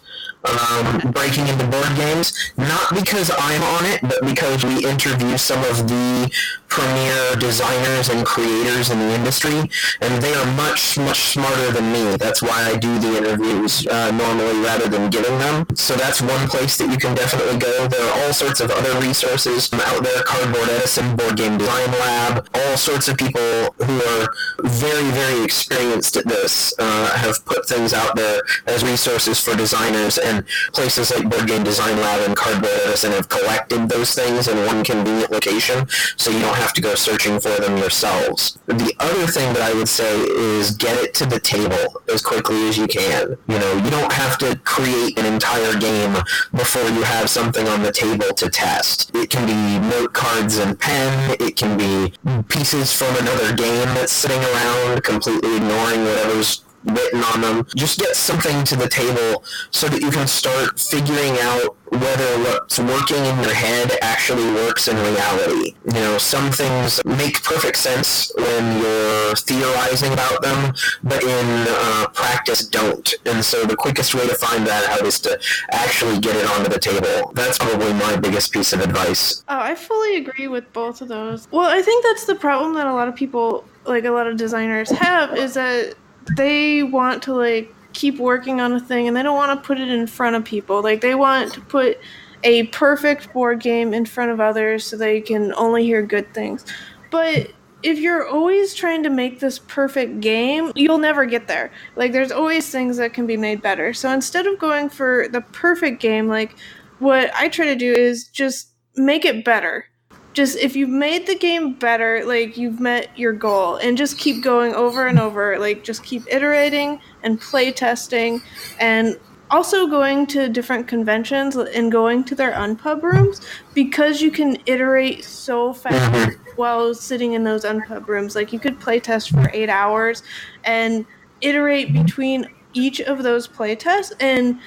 Breaking into Board Games, not because I'm on it, but because we interview some of the premier designers and creators in the industry, and they are much, much smarter than me. That's why I do the interviews normally rather than giving them. So that's one place that you can definitely go. There are all sorts of other resources out there, Cardboard Edison, Board Game Design Lab, all sorts of people who are very, very experienced at this have put things out there as resources for designers, and places like Board Game Design Lab and Cardboard Edison have collected those things in one convenient location, so you don't have to go searching for them yourselves. The other thing that I would say is get it to the table as quickly as you can. You know, you don't have to create an entire game before you have something on the table to test. It can be note cards and pen, it can be pieces from another game that's sitting around completely ignoring whatever's written on them. Just get something to the table so that you can start figuring out whether what's working in your head actually works in reality. You know, some things make perfect sense when you're theorizing about them, but in practice don't. And so the quickest way to find that out is to actually get it onto the table. That's probably my biggest piece of advice. Oh, I fully agree with both of those. Well, I think that's the problem that a lot of people, like a lot of designers have, is that they want to like keep working on a thing and they don't want to put it in front of people. Like they want to put a perfect board game in front of others so they can only hear good things. But if you're always trying to make this perfect game, you'll never get there. Like there's always things that can be made better. So instead of going for the perfect game, like what I try to do is just make it better. Just if you've made the game better, like you've met your goal, and just keep going over and over. Like just keep iterating and play testing, and also going to different conventions and going to their unpub rooms, because you can iterate so fast while sitting in those unpub rooms. Like you could play test for 8 hours and iterate between each of those play tests. And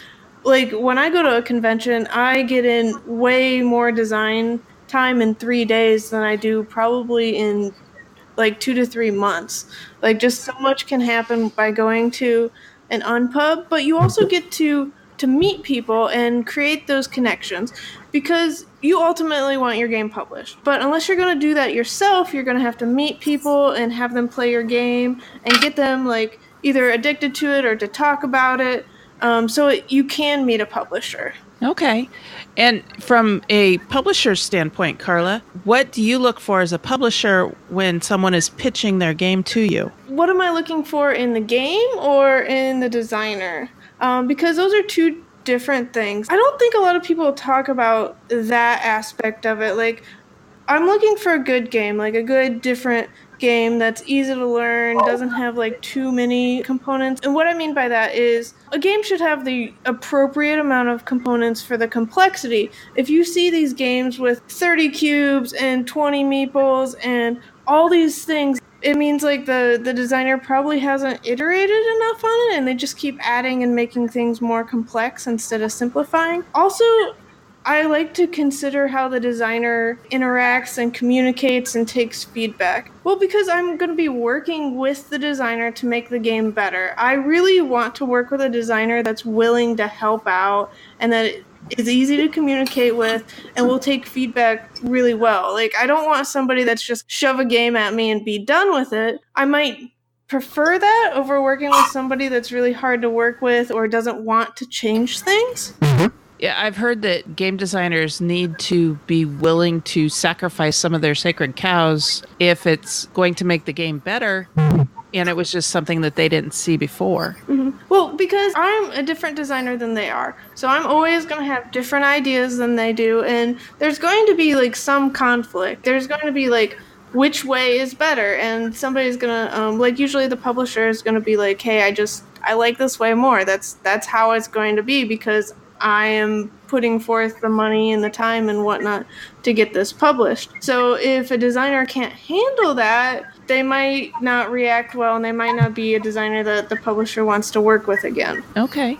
like when I go to a convention, I get in way more design time in 3 days than I do probably in like 2 to 3 months. Like just so much can happen by going to an unpub, but you also get to meet people and create those connections, because you ultimately want your game published. But unless you're going to do that yourself, you're going to have to meet people and have them play your game and get them like either addicted to it or to talk about it. You can meet a publisher. Okay. And from a publisher's standpoint, Carla, what do you look for as a publisher when someone is pitching their game to you? What am I looking for in the game or in the designer? Because those are two different things. I don't think a lot of people talk about that aspect of it. Like, I'm looking for a good game, like a good, different game that's easy to learn, doesn't have like too many components. And what I mean by that is a game should have the appropriate amount of components for the complexity. If you see these games with 30 cubes and 20 meeples and all these things, it means like the designer probably hasn't iterated enough on it, and they just keep adding and making things more complex instead of simplifying. Also, I like to consider how the designer interacts and communicates and takes feedback. Well, because I'm going to be working with the designer to make the game better. I really want to work with a designer that's willing to help out and that is easy to communicate with and will take feedback really well. Like, I don't want somebody that's just shove a game at me and be done with it. I might prefer that over working with somebody that's really hard to work with or doesn't want to change things. Yeah, I've heard that game designers need to be willing to sacrifice some of their sacred cows if it's going to make the game better. And it was just something that they didn't see before. Mm-hmm. Well, because I'm a different designer than they are. So I'm always going to have different ideas than they do. And there's going to be like some conflict. There's going to be like, which way is better? And somebody's going to, like usually the publisher is going to be like, hey, I like this way more. That's how it's going to be because I am putting forth the money and the time and whatnot to get this published. So if a designer can't handle that, they might not react well and they might not be a designer that the publisher wants to work with again. Okay.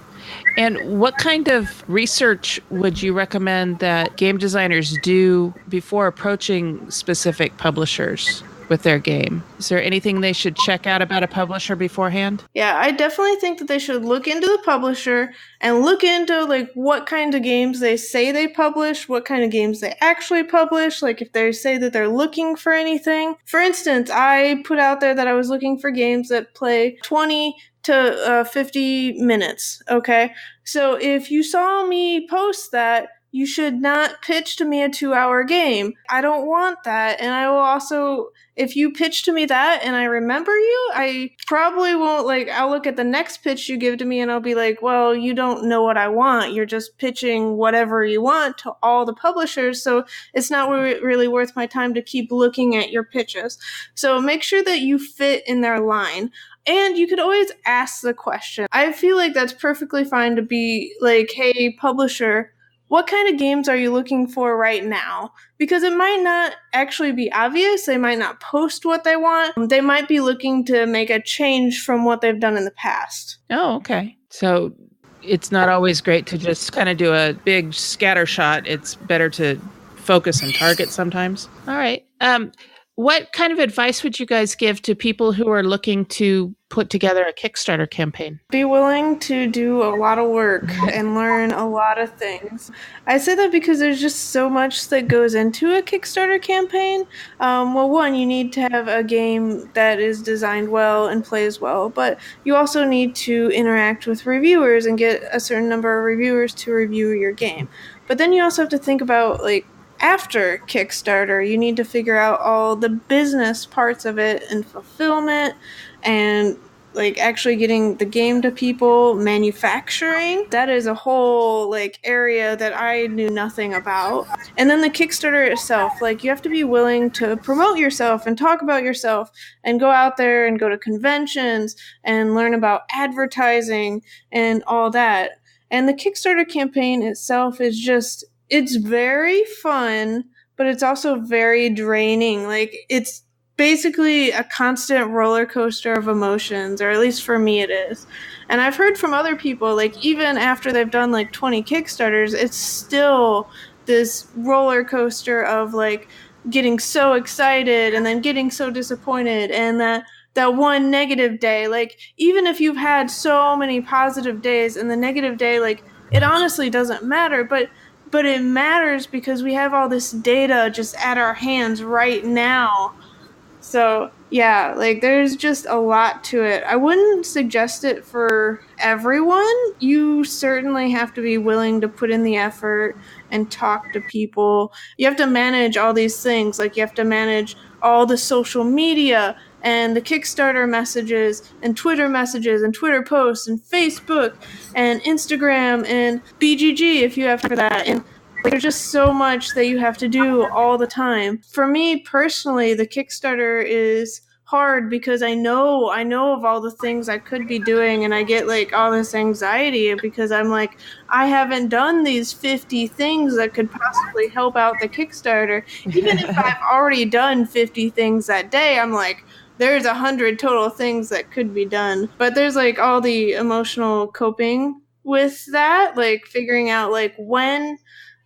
And what kind of research would you recommend that game designers do before approaching specific publishers with their game? Is there anything they should check out about a publisher beforehand? Yeah, I definitely think that they should look into the publisher and look into like what kind of games they say they publish, what kind of games they actually publish, like if they say that they're looking for anything. For instance, I put out there that I was looking for games that play 20 to 50 minutes, okay? So if you saw me post that, you should not pitch to me a 2-hour game. I don't want that. And I will also, if you pitch to me that and I remember you, I probably won't, like, I'll look at the next pitch you give to me and I'll be like, well, you don't know what I want. You're just pitching whatever you want to all the publishers. So it's not really worth my time to keep looking at your pitches. So make sure that you fit in their line. And you could always ask the question. I feel like that's perfectly fine to be like, hey, publisher, what kind of games are you looking for right now? Because it might not actually be obvious. They might not post what they want. They might be looking to make a change from what they've done in the past. Oh, okay. So it's not always great to just kind of do a big scatter shot. It's better to focus and target sometimes. All right. What kind of advice would you guys give to people who are looking to put together a Kickstarter campaign? Be willing to do a lot of work and learn a lot of things. I say that because there's just so much that goes into a Kickstarter campaign. Well, one, you need to have a game that is designed well and plays well, but you also need to interact with reviewers and get a certain number of reviewers to review your game. But then you also have to think about, like, after Kickstarter, you need to figure out all the business parts of it and fulfillment and like actually getting the game to people, manufacturing. That is a whole like area that I knew nothing about. And then the Kickstarter itself, like you have to be willing to promote yourself and talk about yourself and go out there and go to conventions and learn about advertising and all that. And the Kickstarter campaign itself is just, it's very fun, but it's also very draining. Like it's basically a constant roller coaster of emotions, or at least for me it is. And I've heard from other people, like even after they've done like 20 Kickstarters, it's still this roller coaster of like getting so excited and then getting so disappointed, and that one negative day, like even if you've had so many positive days, and the negative day, like it honestly doesn't matter, but it matters because we have all this data just at our hands right now. So, yeah, like there's just a lot to it. I wouldn't suggest it for everyone. You certainly have to be willing to put in the effort and talk to people. You have to manage all these things. Like you have to manage all the social media and the Kickstarter messages and Twitter posts and Facebook and Instagram and BGG if you have for that. And there's just so much that you have to do all the time. For me personally, the Kickstarter is hard because I know of all the things I could be doing, and I get like all this anxiety because I'm like, I haven't done these 50 things that could possibly help out the Kickstarter. Even if I've already done 50 things that day, I'm like, there's 100 total things that could be done. But there's like all the emotional coping with that, like figuring out like when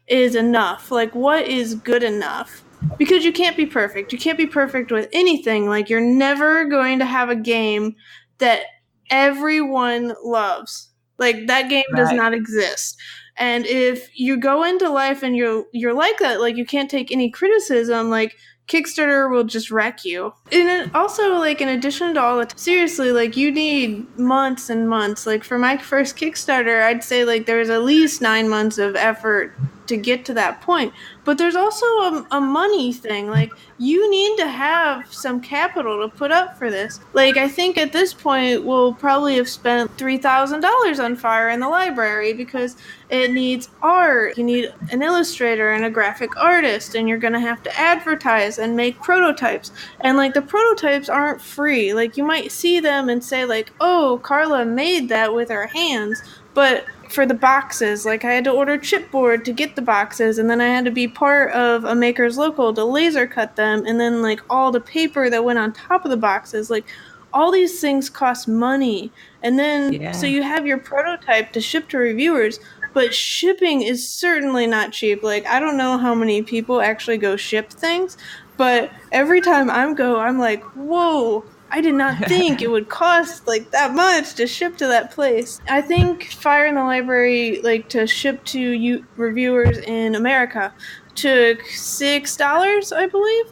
is enough, like what is good enough, because you can't be perfect. You can't be perfect with anything. Like you're never going to have a game that everyone loves. Like that game does not exist. And if you go into life and you're like that, like you can't take any criticism, like Kickstarter will just wreck you. And then also, like, in addition to all the seriously, like, you need months and months. Like, for my first Kickstarter, I'd say, like, there was at least 9 months of effort to get to that point. But there's also a money thing. Like, you need to have some capital to put up for this. Like, I think at this point, we'll probably have spent $3,000 on Fire in the Library because it needs art. You need an illustrator and a graphic artist, and you're going to have to advertise and make prototypes. And, like, the prototypes aren't free. Like, you might see them and say, like, oh, Carla made that with her hands. But for the boxes, like, I had to order chipboard to get the boxes, and then I had to be part of a Maker's Local to laser cut them, and then, like, all the paper that went on top of the boxes, like, all these things cost money. And then, so you have your prototype to ship to reviewers, but shipping is certainly not cheap. Like, I don't know how many people actually go ship things, but every time I'm like, whoa, I did not think it would cost like that much to ship to that place. I think Fire in the Library, like, to ship to reviewers in America took $6, I believe,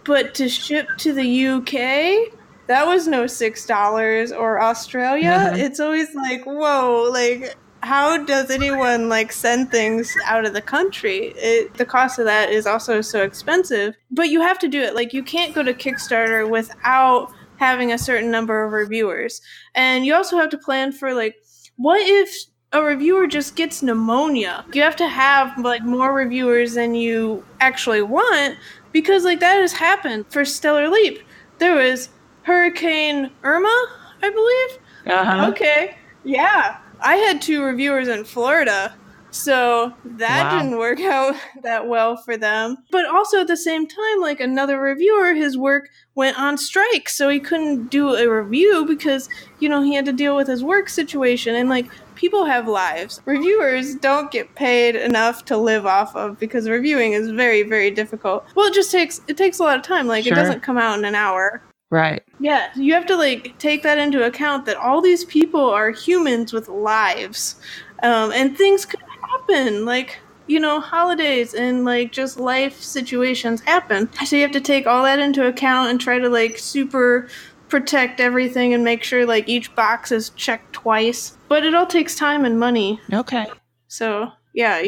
but to ship to the UK, that was no $6, or Australia. It's always like, whoa, like, how does anyone, like, send things out of the country? The cost of that is also so expensive, but you have to do it. Like, you can't go to Kickstarter without having a certain number of reviewers. And you also have to plan for, like, what if a reviewer just gets pneumonia? You have to have, like, more reviewers than you actually want, because, like, that has happened for Stellar Leap. There was Hurricane Irma, I believe. Okay. Yeah. I had 2 reviewers in Florida. So that Wow. didn't work out that well for them. But also at the same time, like another reviewer, his work went on strike. So he couldn't do a review because, you know, he had to deal with his work situation. And like, people have lives. Reviewers don't get paid enough to live off of because reviewing is very, very difficult. Well, it takes a lot of time. Like, Sure. It doesn't come out in an hour. Right. Yeah, you have to like take that into account that all these people are humans with lives, and things could happen, like, you know, holidays and like just life situations happen. So you have to take all that into account and try to like super protect everything and make sure like each box is checked twice. But it all takes time and money. Okay. So yeah,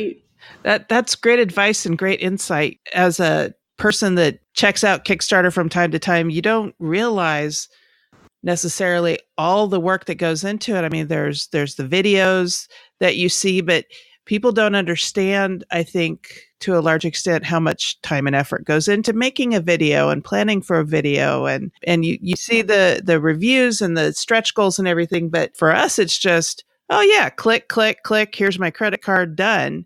That's great advice and great insight. As a person that checks out Kickstarter from time to time, you don't realize necessarily all the work that goes into it. I mean, there's the videos that you see, but people don't understand, I think, to a large extent, how much time and effort goes into making a video and planning for a video. And you see the reviews and the stretch goals and everything. But for us, it's just, oh yeah, click, click, click. Here's my credit card, done.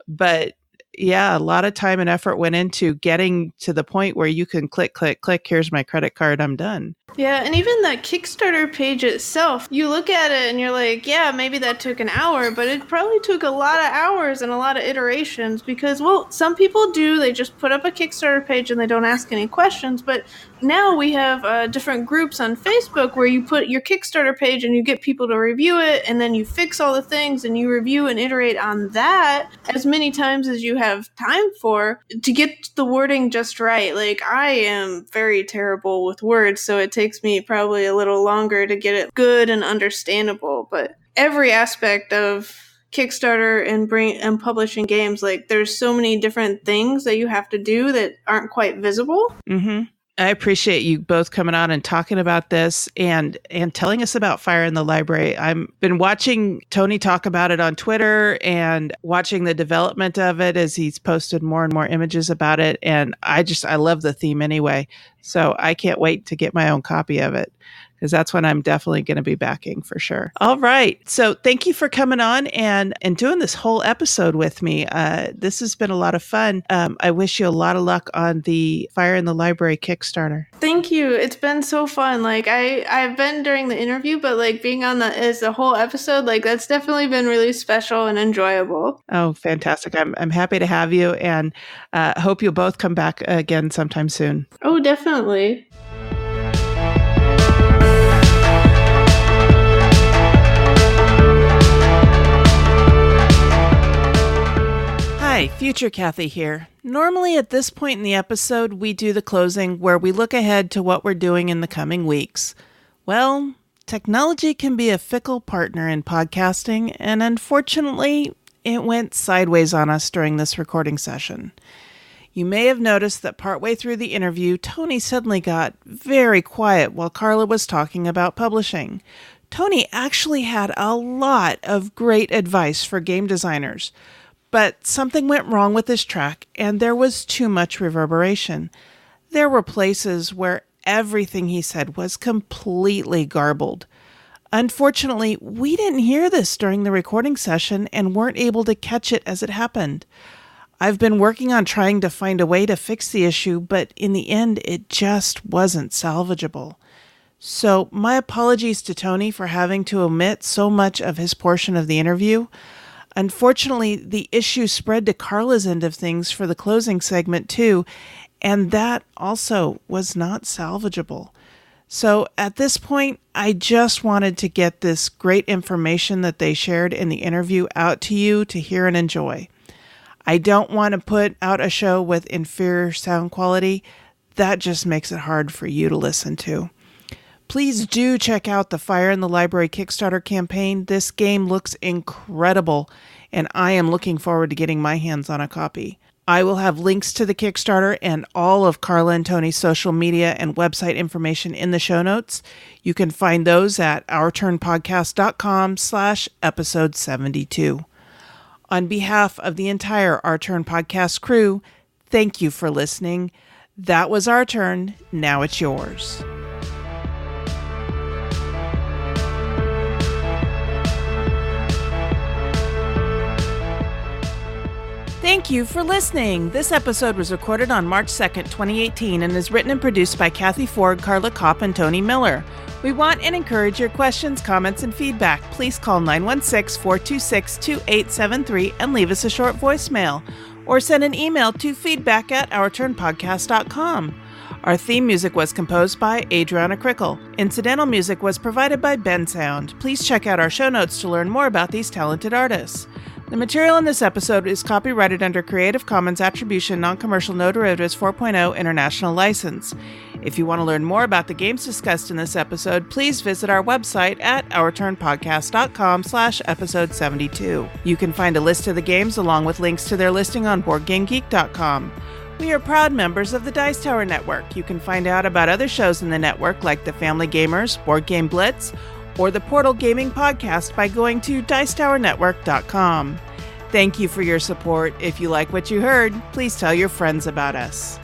But yeah, a lot of time and effort went into getting to the point where you can click, click, click. Here's my credit card. I'm done. Yeah, and even that Kickstarter page itself, you look at it and you're like, yeah, maybe that took an hour, but it probably took a lot of hours and a lot of iterations because, well, some people do, they just put up a Kickstarter page and they don't ask any questions, but now we have different groups on Facebook where you put your Kickstarter page and you get people to review it, and then you fix all the things and you review and iterate on that as many times as you have time for to get the wording just right. Like, I am very terrible with words, so it takes me probably a little longer to get it good and understandable, but every aspect of Kickstarter and publishing games, like, there's so many different things that you have to do that aren't quite visible. Mm-hmm. I appreciate you both coming on and talking about this and telling us about Fire in the Library. I've been watching Tony talk about it on Twitter and watching the development of it as he's posted more and more images about it. And I love the theme anyway. So I can't wait to get my own copy of it, because that's when I'm definitely going to be backing for sure. All right. So thank you for coming on and doing this whole episode with me. This has been a lot of fun. I wish you a lot of luck on the Fire in the Library Kickstarter. Thank you. It's been so fun. Like, I've been during the interview, but like being on as the whole episode, like, that's definitely been really special and enjoyable. Oh, fantastic. I'm happy to have you, and hope you'll both come back again sometime soon. Oh, definitely. Hi, Future Cathy here. Normally at this point in the episode, we do the closing where we look ahead to what we're doing in the coming weeks. Well, technology can be a fickle partner in podcasting, and unfortunately, it went sideways on us during this recording session. You may have noticed that partway through the interview, Tony suddenly got very quiet while Carla was talking about publishing. Tony actually had a lot of great advice for game designers. But something went wrong with this track, and there was too much reverberation. There were places where everything he said was completely garbled. Unfortunately, we didn't hear this during the recording session and weren't able to catch it as it happened. I've been working on trying to find a way to fix the issue, but in the end, it just wasn't salvageable. So my apologies to Tony for having to omit so much of his portion of the interview. Unfortunately, the issue spread to Carla's end of things for the closing segment too, and that also was not salvageable. So at this point, I just wanted to get this great information that they shared in the interview out to you to hear and enjoy. I don't want to put out a show with inferior sound quality. That just makes it hard for you to listen to. Please do check out the Fire in the Library Kickstarter campaign. This game looks incredible, and I am looking forward to getting my hands on a copy. I will have links to the Kickstarter and all of Carla and Tony's social media and website information in the show notes. You can find those at ourturnpodcast.com/episode 72. On behalf of the entire Our Turn Podcast crew, thank you for listening. That was our turn. Now it's yours. Thank you for listening. This episode was recorded on March 2nd, 2018, and is written and produced by Cathy Ford, Carla Kopp, and Tony Miller. We want and encourage your questions, comments, and feedback. Please call 916-426-2873 and leave us a short voicemail, or send an email to feedback@ourturnpodcast.com. Our theme music was composed by Adriana Crickle. Incidental music was provided by Ben Sound. Please check out our show notes to learn more about these talented artists. The material in this episode is copyrighted under Creative Commons Attribution Non-Commercial No Derivatives 4.0 International License. If you want to learn more about the games discussed in this episode, please visit our website at ourturnpodcast.com/episode 72. You can find a list of the games along with links to their listing on BoardGameGeek.com. We are proud members of the Dice Tower Network. You can find out about other shows in the network like The Family Gamers, Board Game Blitz, or the Portal Gaming Podcast by going to dicetowernetwork.com. Thank you for your support. If you like what you heard, please tell your friends about us.